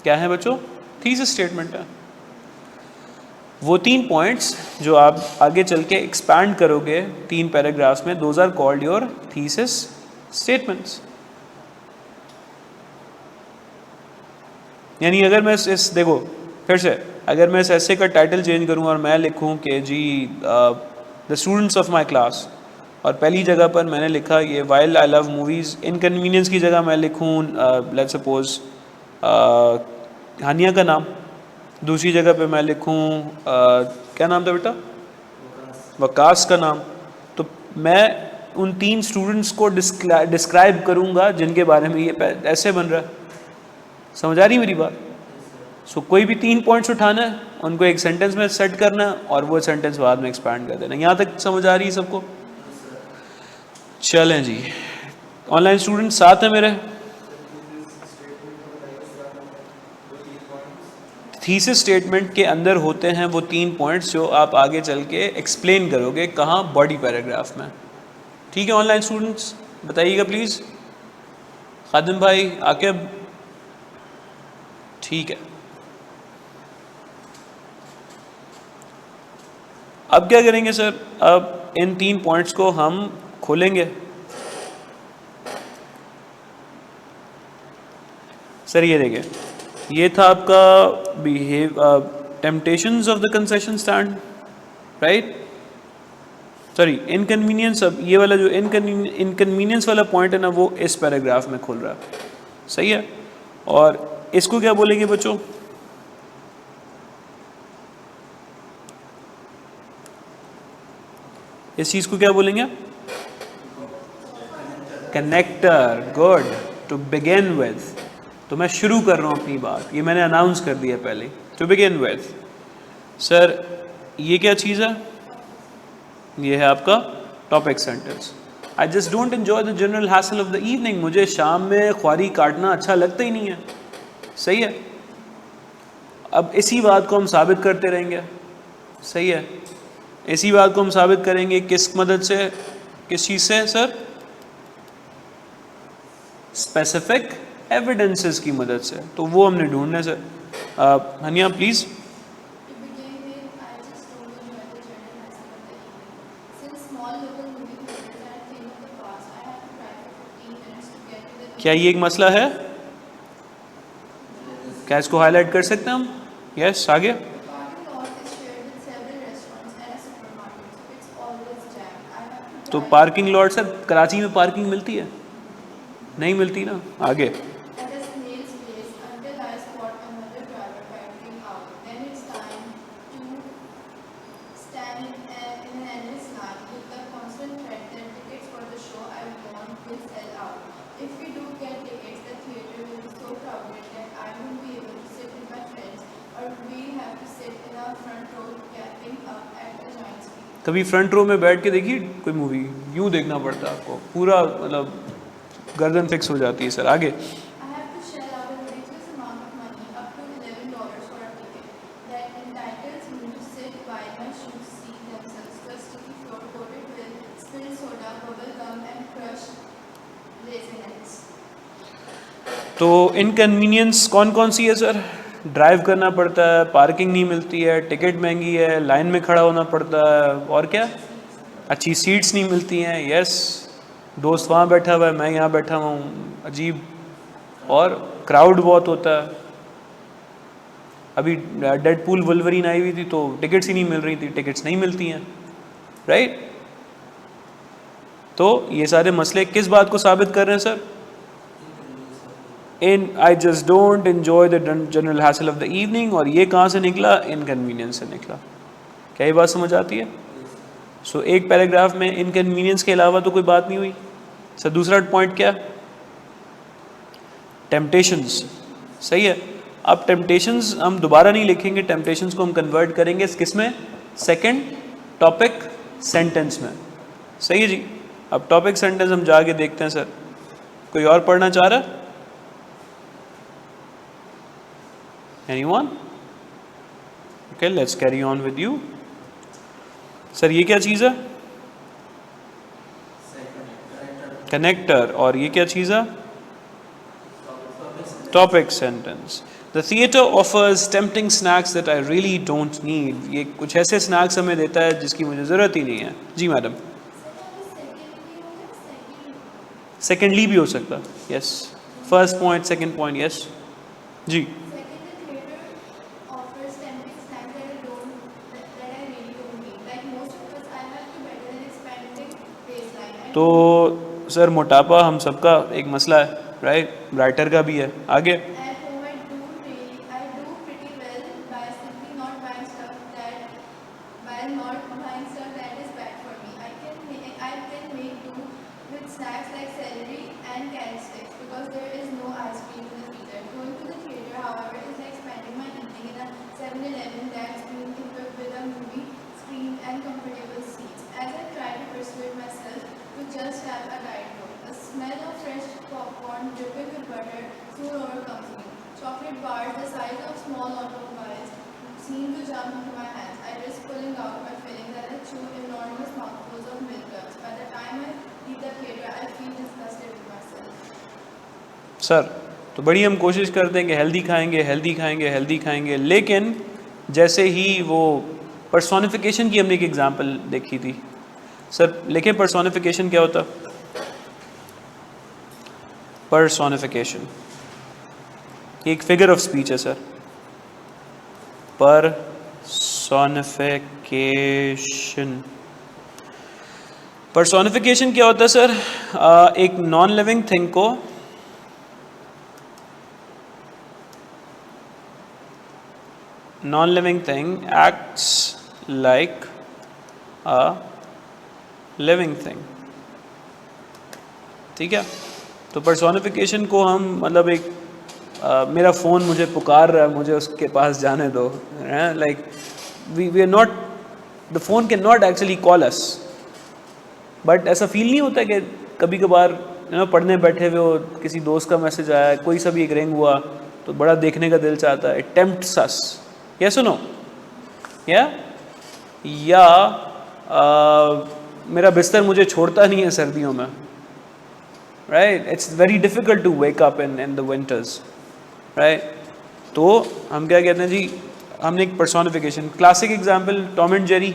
क्या है बच्चों? थीसिस स्टेटमेंट है। वो 3 पॉइंट्स जो आप आगे चल के एक्सपैंड करोगे 3 पैराग्राफ्स में, those are called your thesis statements. यानी अगर मैं इस देखो फिर से, अगर मैं इस ऐसे का टाइटल चेंज करूं और मैं लिखूं कि जी the students of my class, और पहली जगह पर मैंने लिखा ये while I love movies, inconvenience की जगह मैं लिखूं लेट्स सपोज हानिया का नाम, दूसरी जगह पे मैं लिखूं क्या नाम था बेटा, वकास का नाम, तो मैं उन 3 स्टूडेंट्स को डिस्क्राइब करूंगा जिनके बारे में ये ऐसे बन रहा है। समझ आ रही मेरी बात? सो कोई भी 3 पॉइंट्स उठाना है, उनको एक सेंटेंस में सेट करना है, और वो सेंटेंस बाद में एक्सपैंड कर देना। यहाँ तक समझ आ रही है सबको? चलें जी, ऑनलाइन स्टूडेंट साथ हैं मेरे? थीसिस स्टेटमेंट के अंदर होते हैं वो 3 पॉइंट्स जो आप आगे चल के एक्सप्लेन करोगे, कहाँ? बॉडी पैराग्राफ में। ठीक है ऑनलाइन स्टूडेंट्स, बताइएगा प्लीज़। खादिम भाई, आकिब, ठीक है। अब क्या करेंगे सर? अब इन 3 पॉइंट्स को हम खोलेंगे। सर ये देखिए, ये था आपका temptations of the concession stand, right? Sorry, inconvenience. अब ये वाला जो इनकन्वीनियंस वाला पॉइंट है ना, वो इस पैराग्राफ में खुल रहा है, सही है? और इसको क्या बोलेंगे बच्चों? इस चीज को क्या बोलेंगे? Connector. Good, to begin with. तो मैं शुरू कर रहा हूं अपनी बात, ये मैंने अनाउंस कर दिया पहले। टू बिगिन विद सर, ये क्या चीज़ है? ये है आपका topic sentence. I just don't enjoy the general hassle of the evening. मुझे शाम में ख्वारी काटना अच्छा लगता ही नहीं है, सही है? अब इसी बात को हम साबित करते रहेंगे, सही है? इसी बात को हम साबित करेंगे किस मदद से, किस चीज़ से सर? स्पेसिफिक एविडेंसेस की मदद से। तो वो हमने ढूंढने से। Haniyeh please. क्या ये एक मसला है? क्या इसको हाईलाइट कर सकते हैं हम? यस, आगे। तो पार्किंग लॉट से कराची में पार्किंग मिलती है? नहीं मिलती ना। आगे। कभी फ्रंट रो में बैठ के देखिए कोई मूवी, यूँ देखना पड़ता है आपको, पूरा मतलब गर्दन फिक्स हो जाती है सर। आगे। तो इनकन्वीनियंस कौन कौन सी है सर? ड्राइव करना पड़ता है, पार्किंग नहीं मिलती है, टिकट महंगी है, लाइन में खड़ा होना पड़ता है, और क्या? अच्छी सीट्स नहीं मिलती हैं, यस, दोस्त वहाँ बैठा हुआ है, मैं यहाँ बैठा हुआ हूँ, अजीब, और क्राउड बहुत होता है। अभी डेडपूल वुल्वरीन आई हुई थी तो टिकट्स ही नहीं मिल रही थी, टिकट्स नहीं मिलती हैं, राइट? तो ये सारे मसले किस बात को साबित कर रहे हैं sir? I just don't enjoy the general hassle of the evening. और ये कहाँ से निकला? इनकन्वीनियंस से निकला। क्या ये बात समझ आती है? सो एक पैराग्राफ में इनकन्वीनियंस के अलावा तो कोई बात नहीं हुई, सर दूसरा पॉइंट क्या? टेम्पटेशंस, सही है। अब टेम्पटेशंस हम दोबारा नहीं लिखेंगे, टेम्पटेशंस को हम कन्वर्ट करेंगे किस में? सेकंड टॉपिक सेंटेंस में, सही है जी। अब टॉपिक सेंटेंस हम जाके देखते हैं सर, कोई और पढ़ना चाह रहा है? Anyone? Okay, let's carry on with you. Sir ये क्या चीज़ है? कनेक्टर। और ये क्या चीज़ है? Topic sentence. The theatre offers tempting snacks that I really don't need. ये कुछ ऐसे स्नैक्स हमें देता है जिसकी मुझे ज़रूरत ही नहीं है। जी मैडम। सेकेंडली भी हो सकता, yes. First point, second point, yes जी। तो सर मोटापा हम सबका एक मसला है, राइट? राइटर का भी है। आगे, सर तो बड़ी हम कोशिश करते हैं कि हेल्दी खाएंगे, हेल्दी खाएंगे, हेल्दी खाएंगे, लेकिन जैसे ही वो पर्सोनिफिकेशन की हमने एक एग्जांपल देखी थी सर, लेकिन पर्सोनिफिकेशन क्या होता? पर्सोनिफिकेशन एक फिगर ऑफ स्पीच है सर। पर्सोनिफिकेशन क्या होता है सर? एक नॉन लिविंग थिंग को non-living thing acts like a living thing, ठीक है? तो पर्सोनिफिकेशन को हम मतलब एक मेरा फ़ोन मुझे पुकार रहा है, मुझे उसके पास जाने दो, like we are not, the phone can not actually call us, but ऐसा फील नहीं होता कि कभी कभार पढ़ने बैठे हुए हो, किसी दोस्त का मैसेज आया, कोई सा भी एक रिंग हुआ तो बड़ा देखने का दिल चाहता है, इट टेम्प्ट्स अस, यस और नो? या मेरा बिस्तर मुझे छोड़ता नहीं है सर्दियों में, right? It's very difficult to wake up in the winters, right? तो हम क्या कहते हैं जी, हमने एक personification, classic example Tom and Jerry.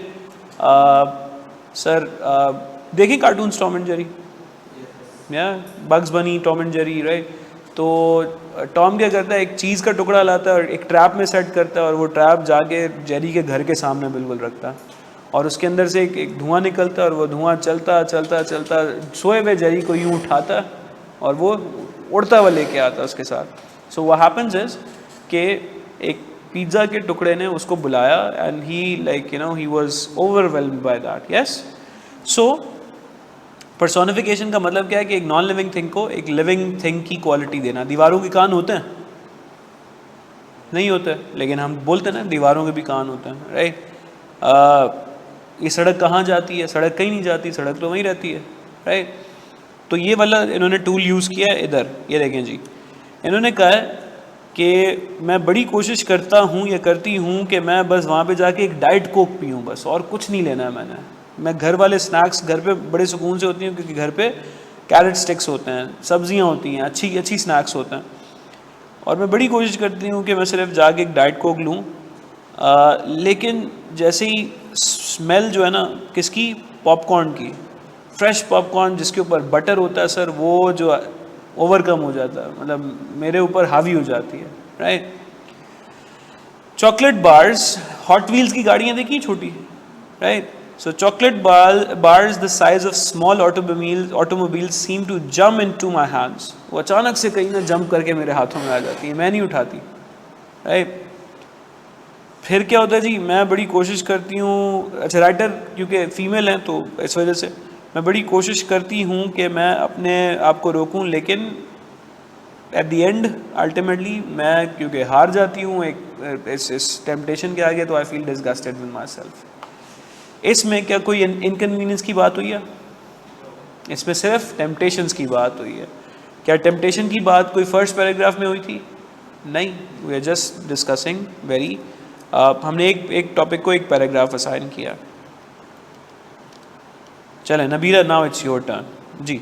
Sir देखिए कार्टून्स टॉम एंड जेरी, या Bugs Bunny, Tom and Jerry, right? तो टॉम क्या करता है, एक चीज़ का टुकड़ा लाता है और एक ट्रैप में सेट करता है, और वो ट्रैप जाके जेरी के घर के सामने बिल्कुल रखता है, और उसके अंदर से एक धुआं निकलता है, और वो धुआं चलता चलता चलता सोए हुए जेरी को यूँ उठाता है और वो उड़ता हुआ लेके आता है उसके साथ। सो व्हाट हैपेंस इज कि एक पिज़्ज़ा के टुकड़े ने उसको बुलाया, and he like he was overwhelmed by that, yes? So personification का मतलब क्या है कि एक नॉन लिविंग थिंग को एक लिविंग थिंग की क्वालिटी देना। दीवारों के कान होते हैं? नहीं होते, लेकिन हम बोलते हैं ना दीवारों के भी कान होते हैं, राइट? ये सड़क कहाँ जाती है? सड़क कहीं नहीं जाती, सड़क तो वहीं रहती है, राइट? तो ये वाला इन्होंने टूल यूज़ किया है इधर, ये देखें जी। इन्होंने कहा है कि मैं बड़ी कोशिश करता हूँ या करती हूँ कि मैं बस वहाँ पे जाके एक डाइट कोक पीऊँ, बस, और कुछ नहीं लेना है मैंने। मैं घर वाले स्नैक्स घर पे बड़े सुकून से होती हैं, क्योंकि घर पे कैरेट स्टिक्स होते हैं, सब्जियां होती हैं, अच्छी अच्छी स्नैक्स होते हैं, और मैं बड़ी कोशिश करती हूँ कि मैं सिर्फ जाके एक डाइट कोक लूँ। लेकिन जैसे ही स्मेल जो है ना किसकी, पॉपकॉर्न की, फ्रेश पॉपकॉर्न जिसके ऊपर बटर होता है सर, वो जो ओवरकम हो जाता है, मतलब मेरे ऊपर हावी हो जाती है, right? Chocolate bars, hot wheels की गाड़ियाँ देखी छोटी, right? So chocolate bars the size of small automobiles seem to jump into my hands. वो अचानक से कहीं ना जंप करके मेरे हाथों में आ जाती है, मैं नहीं उठाती, राइट? फिर क्या होता है जी, मैं बड़ी कोशिश करती हूँ, अच्छा राइटर क्योंकि फीमेल हैं तो इस वजह से, मैं बड़ी कोशिश करती हूँ कि मैं अपने आप को रोकूं, लेकिन एट द एंड अल्टीमेटली मैं क्योंकि हार जाती हूँ एक इस टेम्पटेशन के आगे, तो I feel disgusted with my self. इसमें क्या कोई इनकन्वीनियंस की बात हुई है? इसमें सिर्फ टेम्पटेशंस की बात हुई है। क्या टेम्पटेशन की बात कोई फर्स्ट पैराग्राफ में हुई थी? नहीं, we are just discussing very, हमने एक टॉपिक को एक पैराग्राफ असाइन किया। चलें Nabira, now it's your turn जी।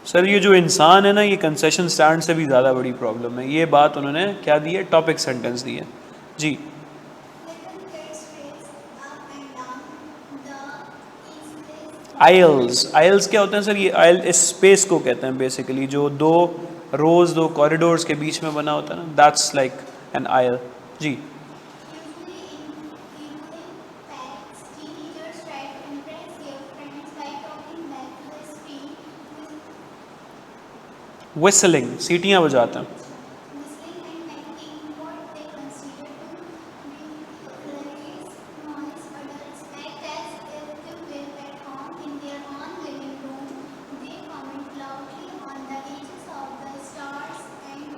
सर ये जो इंसान है ना, ये कंसेशन स्टैंड से भी ज़्यादा बड़ी प्रॉब्लम है। ये बात उन्होंने क्या दी है? टॉपिक सेंटेंस दी है जी। आइल्स, आइल्स क्या होते हैं सर? ये आइल इस स्पेस को कहते हैं बेसिकली, जो दो रोज, दो कॉरिडोर्स के बीच में बना होता है ना, दैट्स लाइक एन आइल जी। whistling, सीटियाँ बजाते हैं।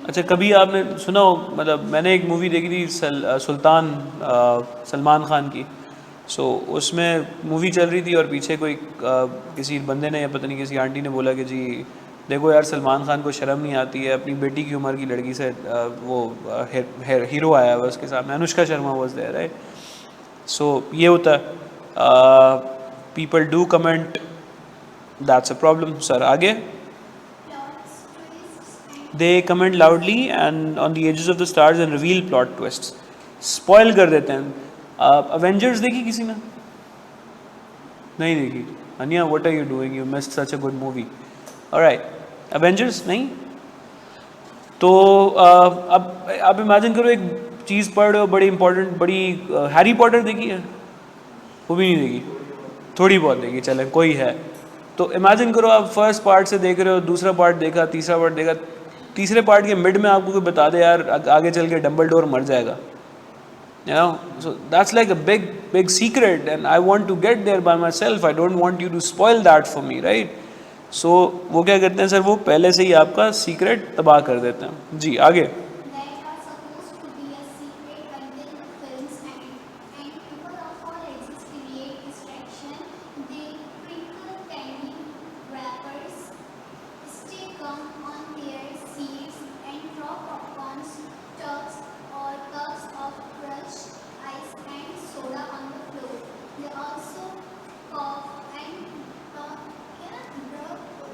अच्छा, कभी आपने सुना हो, मतलब मैंने एक मूवी देखी थी सुल्तान, सलमान खान की। उसमें मूवी चल रही थी और पीछे कोई किसी बंदे ने या पता नहीं किसी आंटी ने बोला कि जी देखो यार, सलमान खान को शर्म नहीं आती है, अपनी बेटी की उम्र की लड़की से वो हीरो आया हुआ उसके सामने, Anushka Sharma was there, right? ये होता है, people do comment, that's a problem. Sir आगे, they comment loudly and on the edges of the stars and reveal plot twists, spoil कर देते हैं। अवेंजर्स देखी किसी ने? नहीं देखी? अनिया, what are you doing? You missed such a good movie. Alright, Avengers नहीं तो अब आप इमेजिन करो एक चीज़ पढ़ रहे हो बड़ी इंपॉर्टेंट, बड़ी हैरी पॉटर देखी है? वो भी नहीं देखी? थोड़ी बहुत देखी, चले कोई है। तो इमेजिन करो आप फर्स्ट पार्ट से देख रहे हो, दूसरा पार्ट देखा, तीसरा पार्ट देखा, तीसरे पार्ट के मिड में आपको कोई बता दे यार आगे चल के डंबलडोर मर जाएगा, you know, so that's like a big secret and I want to get there by myself, I don't want you to spoil that for me, right? So वो क्या करते हैं सर, वो पहले से ही आपका सीक्रेट तबाह कर देते हैं जी। आगे,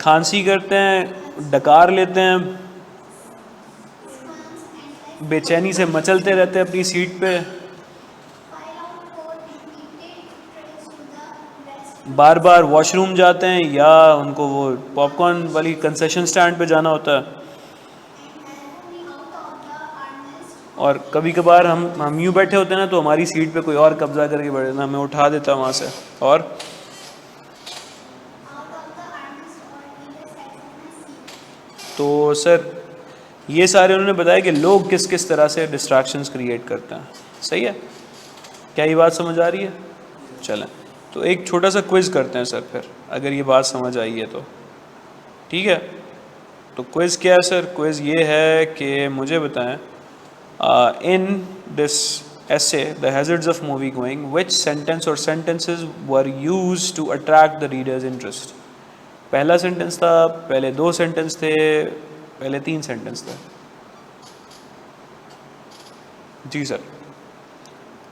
खांसी करते हैं, डकार लेते हैं, बेचैनी से मचलते रहते हैं अपनी सीट पे, बार बार वॉशरूम जाते हैं, या उनको वो पॉपकॉर्न वाली कंसेशन स्टैंड पे जाना होता है। और कभी कभार हम यूँ बैठे होते हैं ना, तो हमारी सीट पे कोई और कब्जा करके बैठे ना, हमें उठा देता है वहाँ से। और तो सर ये सारे उन्होंने बताया कि लोग किस किस तरह से डिस्ट्रैक्शंस क्रिएट करते हैं। सही है? क्या ये बात समझ आ रही है? चलें तो एक छोटा सा क्विज़ करते हैं सर, फिर अगर ये बात समझ आई है तो ठीक है। तो क्विज़ क्या है सर? क्विज़ ये है कि मुझे बताएं, in this essay The Hazards of Movie Going, which sentence or sentences were used to attract the reader's interest? पहला सेंटेंस था, पहले दो सेंटेंस थे, पहले तीन सेंटेंस थे जी सर।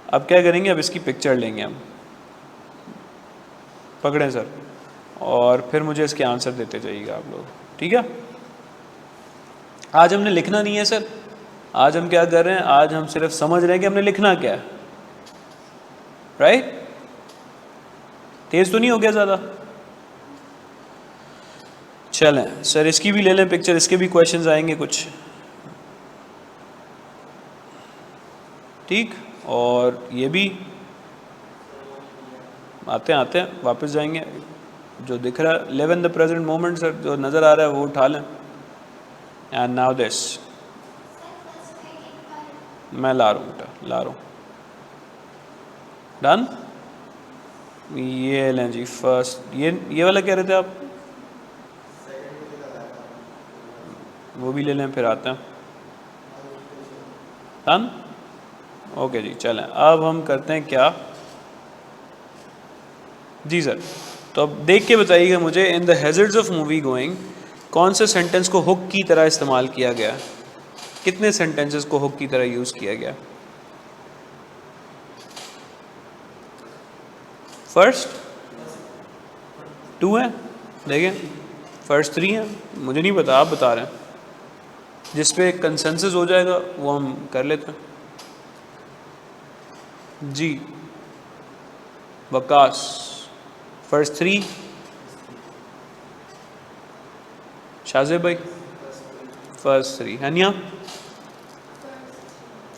अब क्या करेंगे, अब इसकी पिक्चर लेंगे हम, पकड़ें सर, और फिर मुझे इसके आंसर देते जाइएगा आप लोग, ठीक है? आज हमने लिखना नहीं है सर, आज हम क्या कर रहे हैं, आज हम सिर्फ समझ रहे हैं कि हमने लिखना क्या है, राइट? तेज तो नहीं हो गया ज़्यादा? चलें सर, इसकी भी ले लें पिक्चर, इसके भी क्वेश्चंस आएंगे कुछ, ठीक? और ये भी आते हैं वापस जाएंगे, जो दिख रहा है live in the present moment sir, जो नज़र आ रहा है वो उठा लें। एंड नाउ दिस, मैं ला रहा हूँ बेटा, ला रहा हूँ। डन। ये लें जी फर्स्ट, ये वाला कह रहे थे आप, वो भी ले लें फिर आते हैं। डन। ओके जी, चलें अब हम करते हैं क्या जी सर। तो अब देख के बताइएगा मुझे, in the hazards of movie going कौन से सेंटेंस को हुक की तरह इस्तेमाल किया गया है? कितने सेंटेंसेस को हुक की तरह यूज़ किया गया? फर्स्ट 2 हैं, देखें फर्स्ट 3 हैं, मुझे नहीं पता, आप बता रहे हैं। जिस पे कंसेंसस हो जाएगा वो हम कर लेते हैं जी। वकास फर्स्ट 3, शाज़ेब भाई फर्स्ट 3, हनिया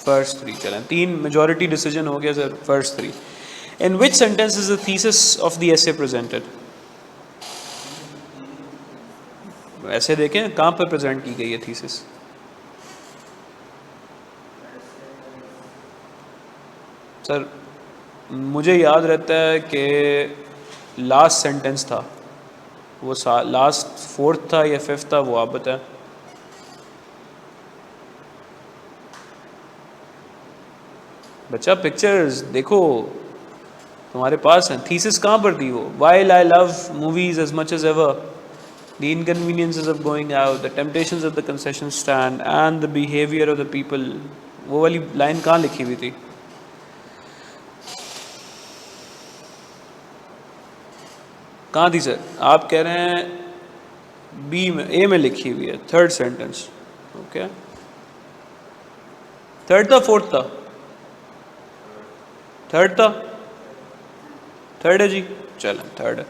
फर्स्ट 3। चलें 3 मेजॉरिटी डिसीजन हो गया sir, first 3। In which sentence is the thesis of the essay presented? ऐसे देखें कहाँ पर प्रेजेंट की गई है थीसिस? सर मुझे याद रहता है कि लास्ट सेंटेंस था वो, लास्ट 4th था या 5th था, वो आप बताएं। बच्चा पिक्चर्स देखो तुम्हारे पास है, थीसिस कहाँ पर थी वो? While I love movies as much as ever, the inconveniences of going out, the temptations of the concession stand and the behaviour of the people, वो वाली लाइन कहाँ लिखी हुई थी? कहाँ थी सर? आप कह रहे हैं बी में, ए में लिखी हुई है, थर्ड सेंटेंस। ओके, थर्ड था फोर्थ था? थर्ड था, थर्ड है जी, चलें थर्ड है।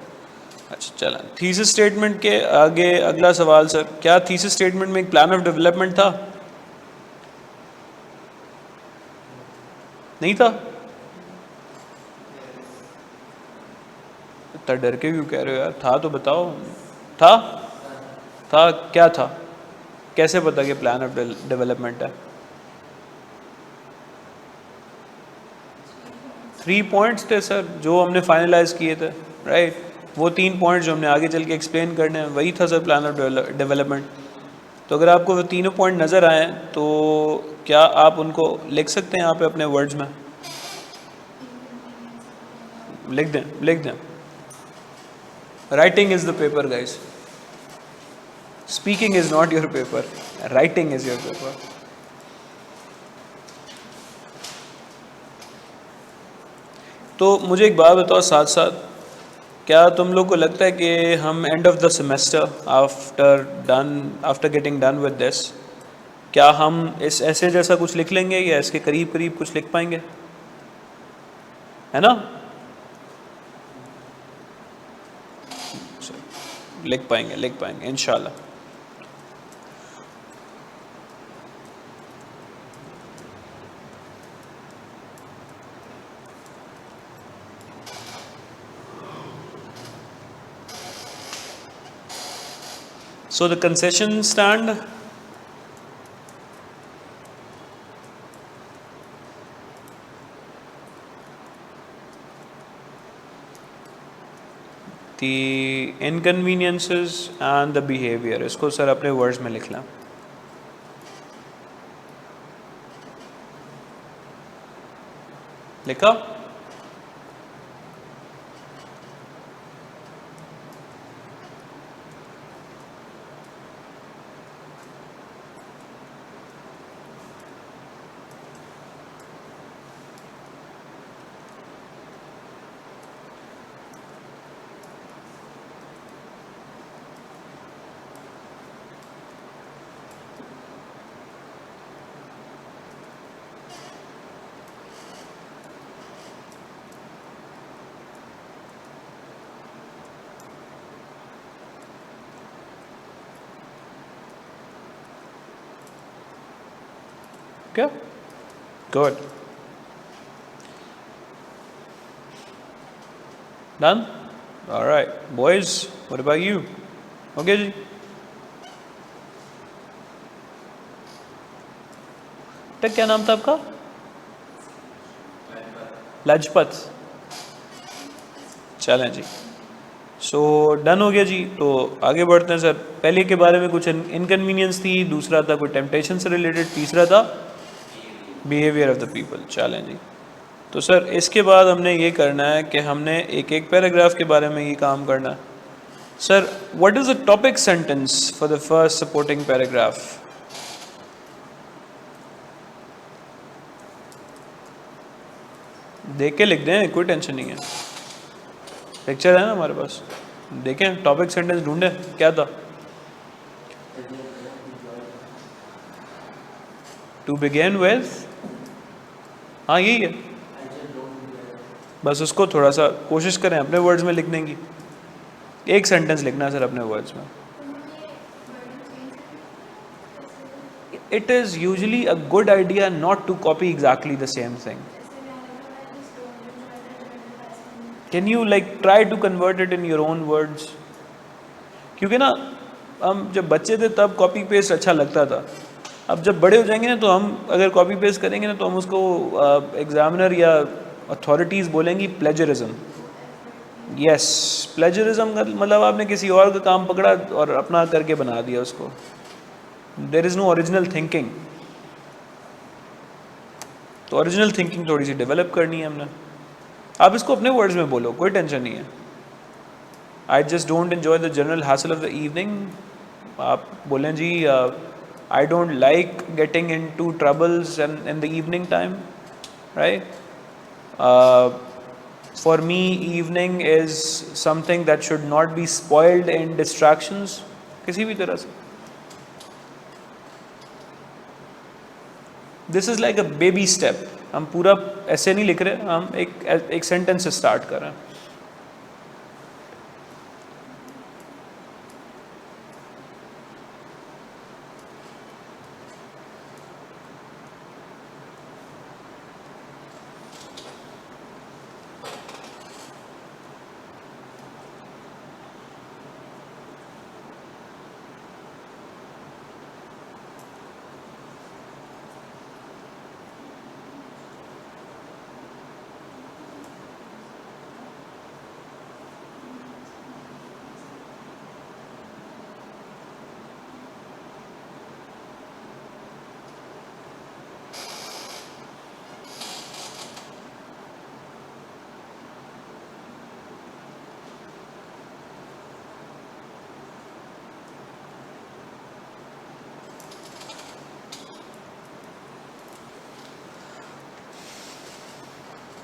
अच्छा चलें, थीसिस स्टेटमेंट के आगे अगला सवाल सर, क्या थीसिस स्टेटमेंट में एक प्लान ऑफ डेवलपमेंट था? नहीं था? इतना डर के क्यों कह रहे हो यार, था तो बताओ। था? था क्या था? कैसे पता कि प्लान ऑफ डेवलपमेंट है? 3 पॉइंट्स थे सर जो हमने फाइनलाइज किए थे, राइट? वो 3 पॉइंट्स जो हमने आगे चल के एक्सप्लेन करने हैं, वही था सर प्लान ऑफ डेवलपमेंट। तो अगर आपको वो तीनों पॉइंट नज़र आए तो क्या आप उनको लिख सकते हैं यहाँ पे अपने वर्ड्स में? लिख दें, लिख दें। Writing is the paper guys, speaking is not your paper, writing is your paper. तो मुझे एक बात बताओ साथ साथ, क्या तुम लोग को लगता है कि हम end of the semester after getting done with this, क्या हम इस ऐसे जैसा कुछ लिख लेंगे या इसके करीब करीब कुछ लिख पाएंगे? है ना? लिख पाएंगे, लिख पाएंगे इंशाल्लाह। So the concession stand, the inconveniences and the behavior, इसको सर अपने वर्ड्स में लिख लें। लिखा? क्या? Good. Done? All right. Boys, what about you? Okay जी? टेक क्या नाम था आपका? लजपत। चलें जी, सो डन हो गया जी। तो आगे बढ़ते हैं सर। पहले के बारे में कुछ इनकन्वीनियंस थी, दूसरा था कोई टेम्पटेशन से रिलेटेड, तीसरा था बिहेवियर ऑफ द पीपल। चलें जी, तो सर इसके बाद हमने ये करना है कि हमने एक एक पैराग्राफ के बारे में ये काम करना है। Sir what is the topic sentence for the first supporting paragraph? देख के लिख दें, कोई टेंशन नहीं है, लेक्चर है ना हमारे पास। देखें टॉपिक सेंटेंस ढूंढें, क्या था? टू बिगेन विथ, हाँ यही है। बस उसको थोड़ा सा कोशिश करें अपने वर्ड्स में लिखने की। एक सेंटेंस लिखना है सर अपने वर्ड्स में। It is usually a good idea not to copy exactly the same thing. Can you like try to convert it in your own words? क्योंकि ना हम जब बच्चे थे तब कॉपी पेस्ट अच्छा लगता था। अब जब बड़े हो जाएंगे ना तो हम अगर कॉपी पेस्ट करेंगे ना तो हम उसको एग्जामिनर या अथॉरिटीज़ बोलेंगी प्लेजरिज्म। यस, प्लेजरिज्म का मतलब आपने किसी और का काम पकड़ा और अपना करके बना दिया उसको। There is no original thinking. तो ओरिजिनल थिंकिंग थोड़ी सी डेवलप करनी है हमने। आप इसको अपने वर्ड्स में बोलो, कोई टेंशन नहीं है। I just don't enjoy the general hassle of the evening. आप बोलें जी I don't like getting into troubles and in the evening time, right? For me evening is something that should not be spoiled in distractions, किसी भी तरह से। This is like a baby step. हम पूरा ऐसे नहीं लिख रहे, हम एक सेंटेंस से स्टार्ट कर रहे हैं।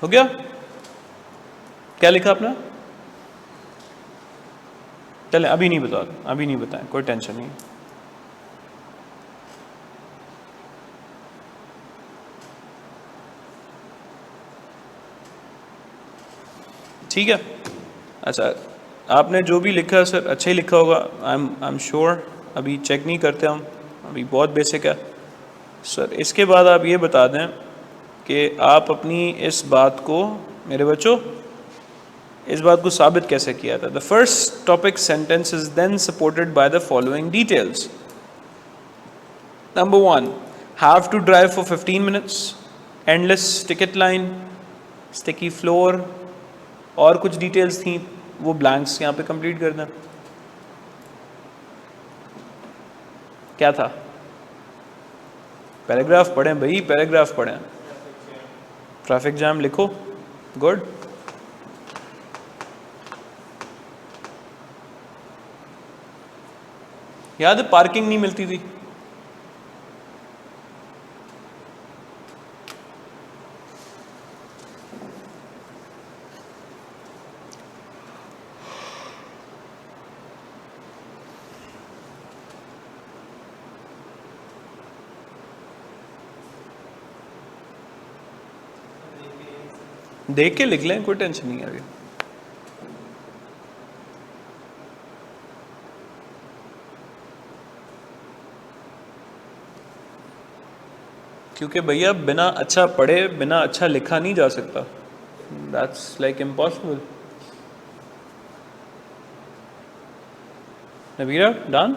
हो गया? क्या लिखा आपने? चले अभी नहीं बता, अभी नहीं बताएं, कोई टेंशन नहीं। ठीक है, अच्छा आपने जो भी लिखा है सर अच्छा ही लिखा होगा, आई एम श्योर। अभी चेक नहीं करते हम, अभी बहुत बेसिक है। सर इसके बाद आप ये बता दें कि आप अपनी इस बात को, मेरे बच्चों, इस बात को साबित कैसे किया था। The first topic sentence is then supported by the following details. Number 1, have to drive for 15 minutes, endless ticket line, sticky floor, और कुछ डिटेल्स थी वो ब्लैंक्स यहाँ पे कंप्लीट कर दें। क्या था? पैराग्राफ पढ़ें भाई, पैराग्राफ पढ़ें। ट्रैफिक जैम लिखो, गुड। याद है पार्किंग नहीं मिलती थी? देख के लिख लें, कोई टेंशन नहीं है अभी। क्योंकि भैया बिना अच्छा पढ़े, बिना अच्छा लिखा नहीं जा सकता। That's like impossible. Nabira done?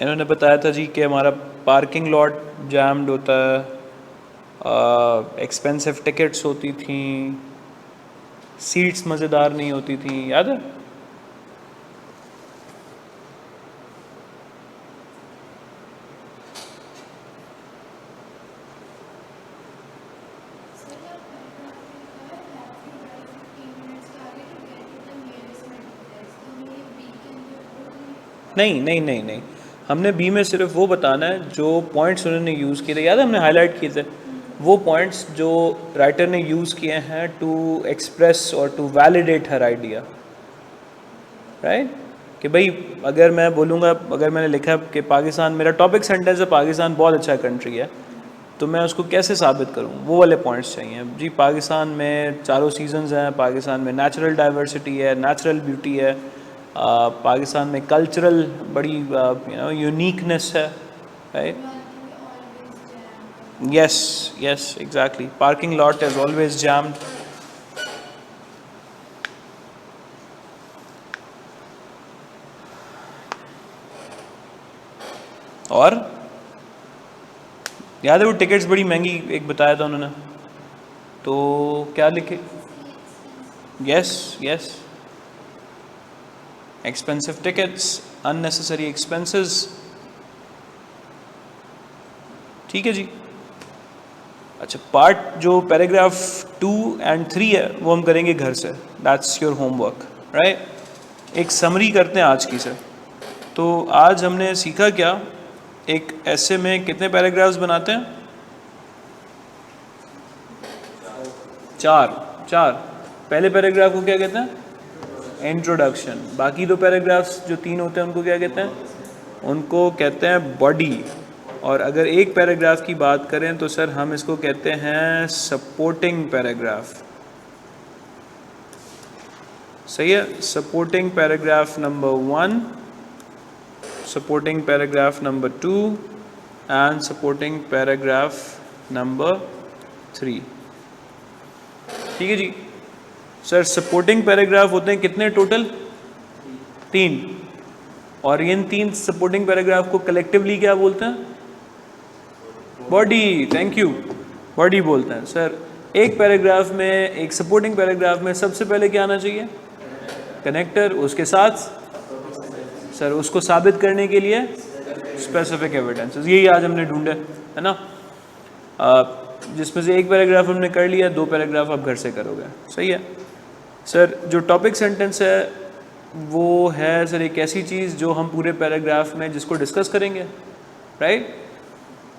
इन्होंने बताया था जी कि हमारा पार्किंग लॉट जैम्ड होता है, एक्सपेंसिव टिकट्स होती थी, सीट्स मज़ेदार नहीं होती थी, याद है? नहीं नहीं नहीं नहीं, हमने बी में सिर्फ वो बताना है जो पॉइंट्स उन्होंने यूज़ किए थे, याद है हमने हाईलाइट किए थे वो पॉइंट्स जो राइटर ने यूज़ किए हैं टू एक्सप्रेस और टू वैलिडेट हर आइडिया, राइट? कि भाई अगर मैं बोलूँगा, अगर मैंने लिखा कि पाकिस्तान, मेरा टॉपिक सेंटेंस है पाकिस्तान बहुत अच्छा कंट्री है, तो मैं उसको कैसे साबित करूँ? वो वाले पॉइंट्स चाहिए जी। पाकिस्तान में चारों सीजन्स हैं, पाकिस्तान में नेचुरल डाइवर्सिटी है, नेचुरल ब्यूटी है, पाकिस्तान में कल्चरल बड़ी यूनिकनेस है, right? Yes yes exactly, parking lot is always jammed. और याद है वो टिकट्स बड़ी महंगी एक बताया था उन्होंने, तो क्या लिखे? Yes yes, expensive tickets, unnecessary expenses. ठीक है जी। अच्छा, पार्ट जो पैराग्राफ 2 एंड 3 है वो हम करेंगे घर से, दैट्स योर होमवर्क, राइट? एक समरी करते हैं आज की सर। तो आज हमने सीखा क्या, एक ऐसे में कितने पैराग्राफ्स बनाते हैं? चार। पहले पैराग्राफ को क्या कहते हैं? इंट्रोडक्शन। बाकी दो पैराग्राफ्स जो 3 होते हैं उनको क्या कहते हैं? उनको कहते हैं बॉडी। और अगर एक पैराग्राफ की बात करें तो सर हम इसको कहते हैं सपोर्टिंग पैराग्राफ। सही है? Supporting paragraph number 1, supporting paragraph number 2 and supporting paragraph number 3। ठीक है जी। सर सपोर्टिंग पैराग्राफ होते हैं कितने टोटल? 3। और इन 3 सपोर्टिंग पैराग्राफ को कलेक्टिवली क्या बोलते हैं? बॉडी। थैंक यू, बॉडी बोलते हैं। सर एक पैराग्राफ में, एक सपोर्टिंग पैराग्राफ में सबसे पहले क्या आना चाहिए? कनेक्टर। उसके साथ सर उसको साबित करने के लिए स्पेसिफिक एविडेंसेस। यही आज हमने ढूंढे, है ना? जिसमें से एक पैराग्राफ हमने कर लिया, 2 पैराग्राफ आप घर से करोगे। सही है सर। जो टॉपिक सेंटेंस है वो है सर एक ऐसी चीज़ जो हम पूरे पैराग्राफ में जिसको डिस्कस करेंगे, राइट?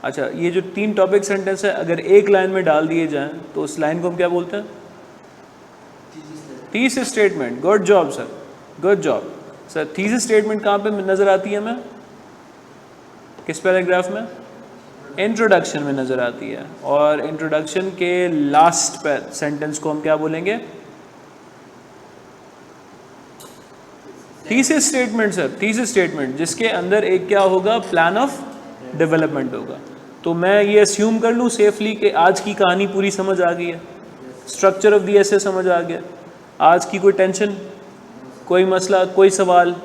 अच्छा, ये जो 3 टॉपिक सेंटेंस है अगर एक लाइन में डाल दिए जाएं तो उस लाइन को हम क्या बोलते हैं? Thesis statement. Good job sir, good job sir. Thesis statement कहाँ पे नज़र आती है हमें? किस पैराग्राफ में? इंट्रोडक्शन में नज़र आती है। और इंट्रोडक्शन के लास्ट सेंटेंस को हम क्या बोलेंगे? Thesis statement sir, thesis statement, जिसके अंदर एक क्या होगा? प्लान ऑफ डेवलपमेंट होगा। तो मैं ये अस्यूम कर लूँ सेफली कि आज की कहानी पूरी समझ आ गई है, स्ट्रक्चर ऑफ दी एसे समझ आ गया। आज की कोई टेंशन, कोई मसला, कोई सवाल,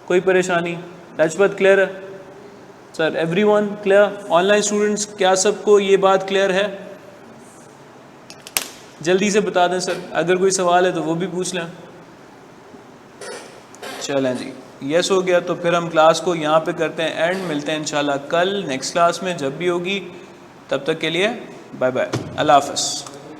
कोई परेशानी? लाजपत क्लियर है sir? Everyone clear? Online students क्या सबको ये बात क्लियर है? जल्दी से बता दें सर, अगर कोई सवाल है तो वो भी पूछ लें। चलें जी, यस हो गया। तो फिर हम क्लास को यहाँ पे करते हैं एंड। मिलते हैं इंशाल्लाह कल नेक्स्ट क्लास में जब भी होगी। तब तक के लिए बाय बाय, अल्लाह हाफ़िज़।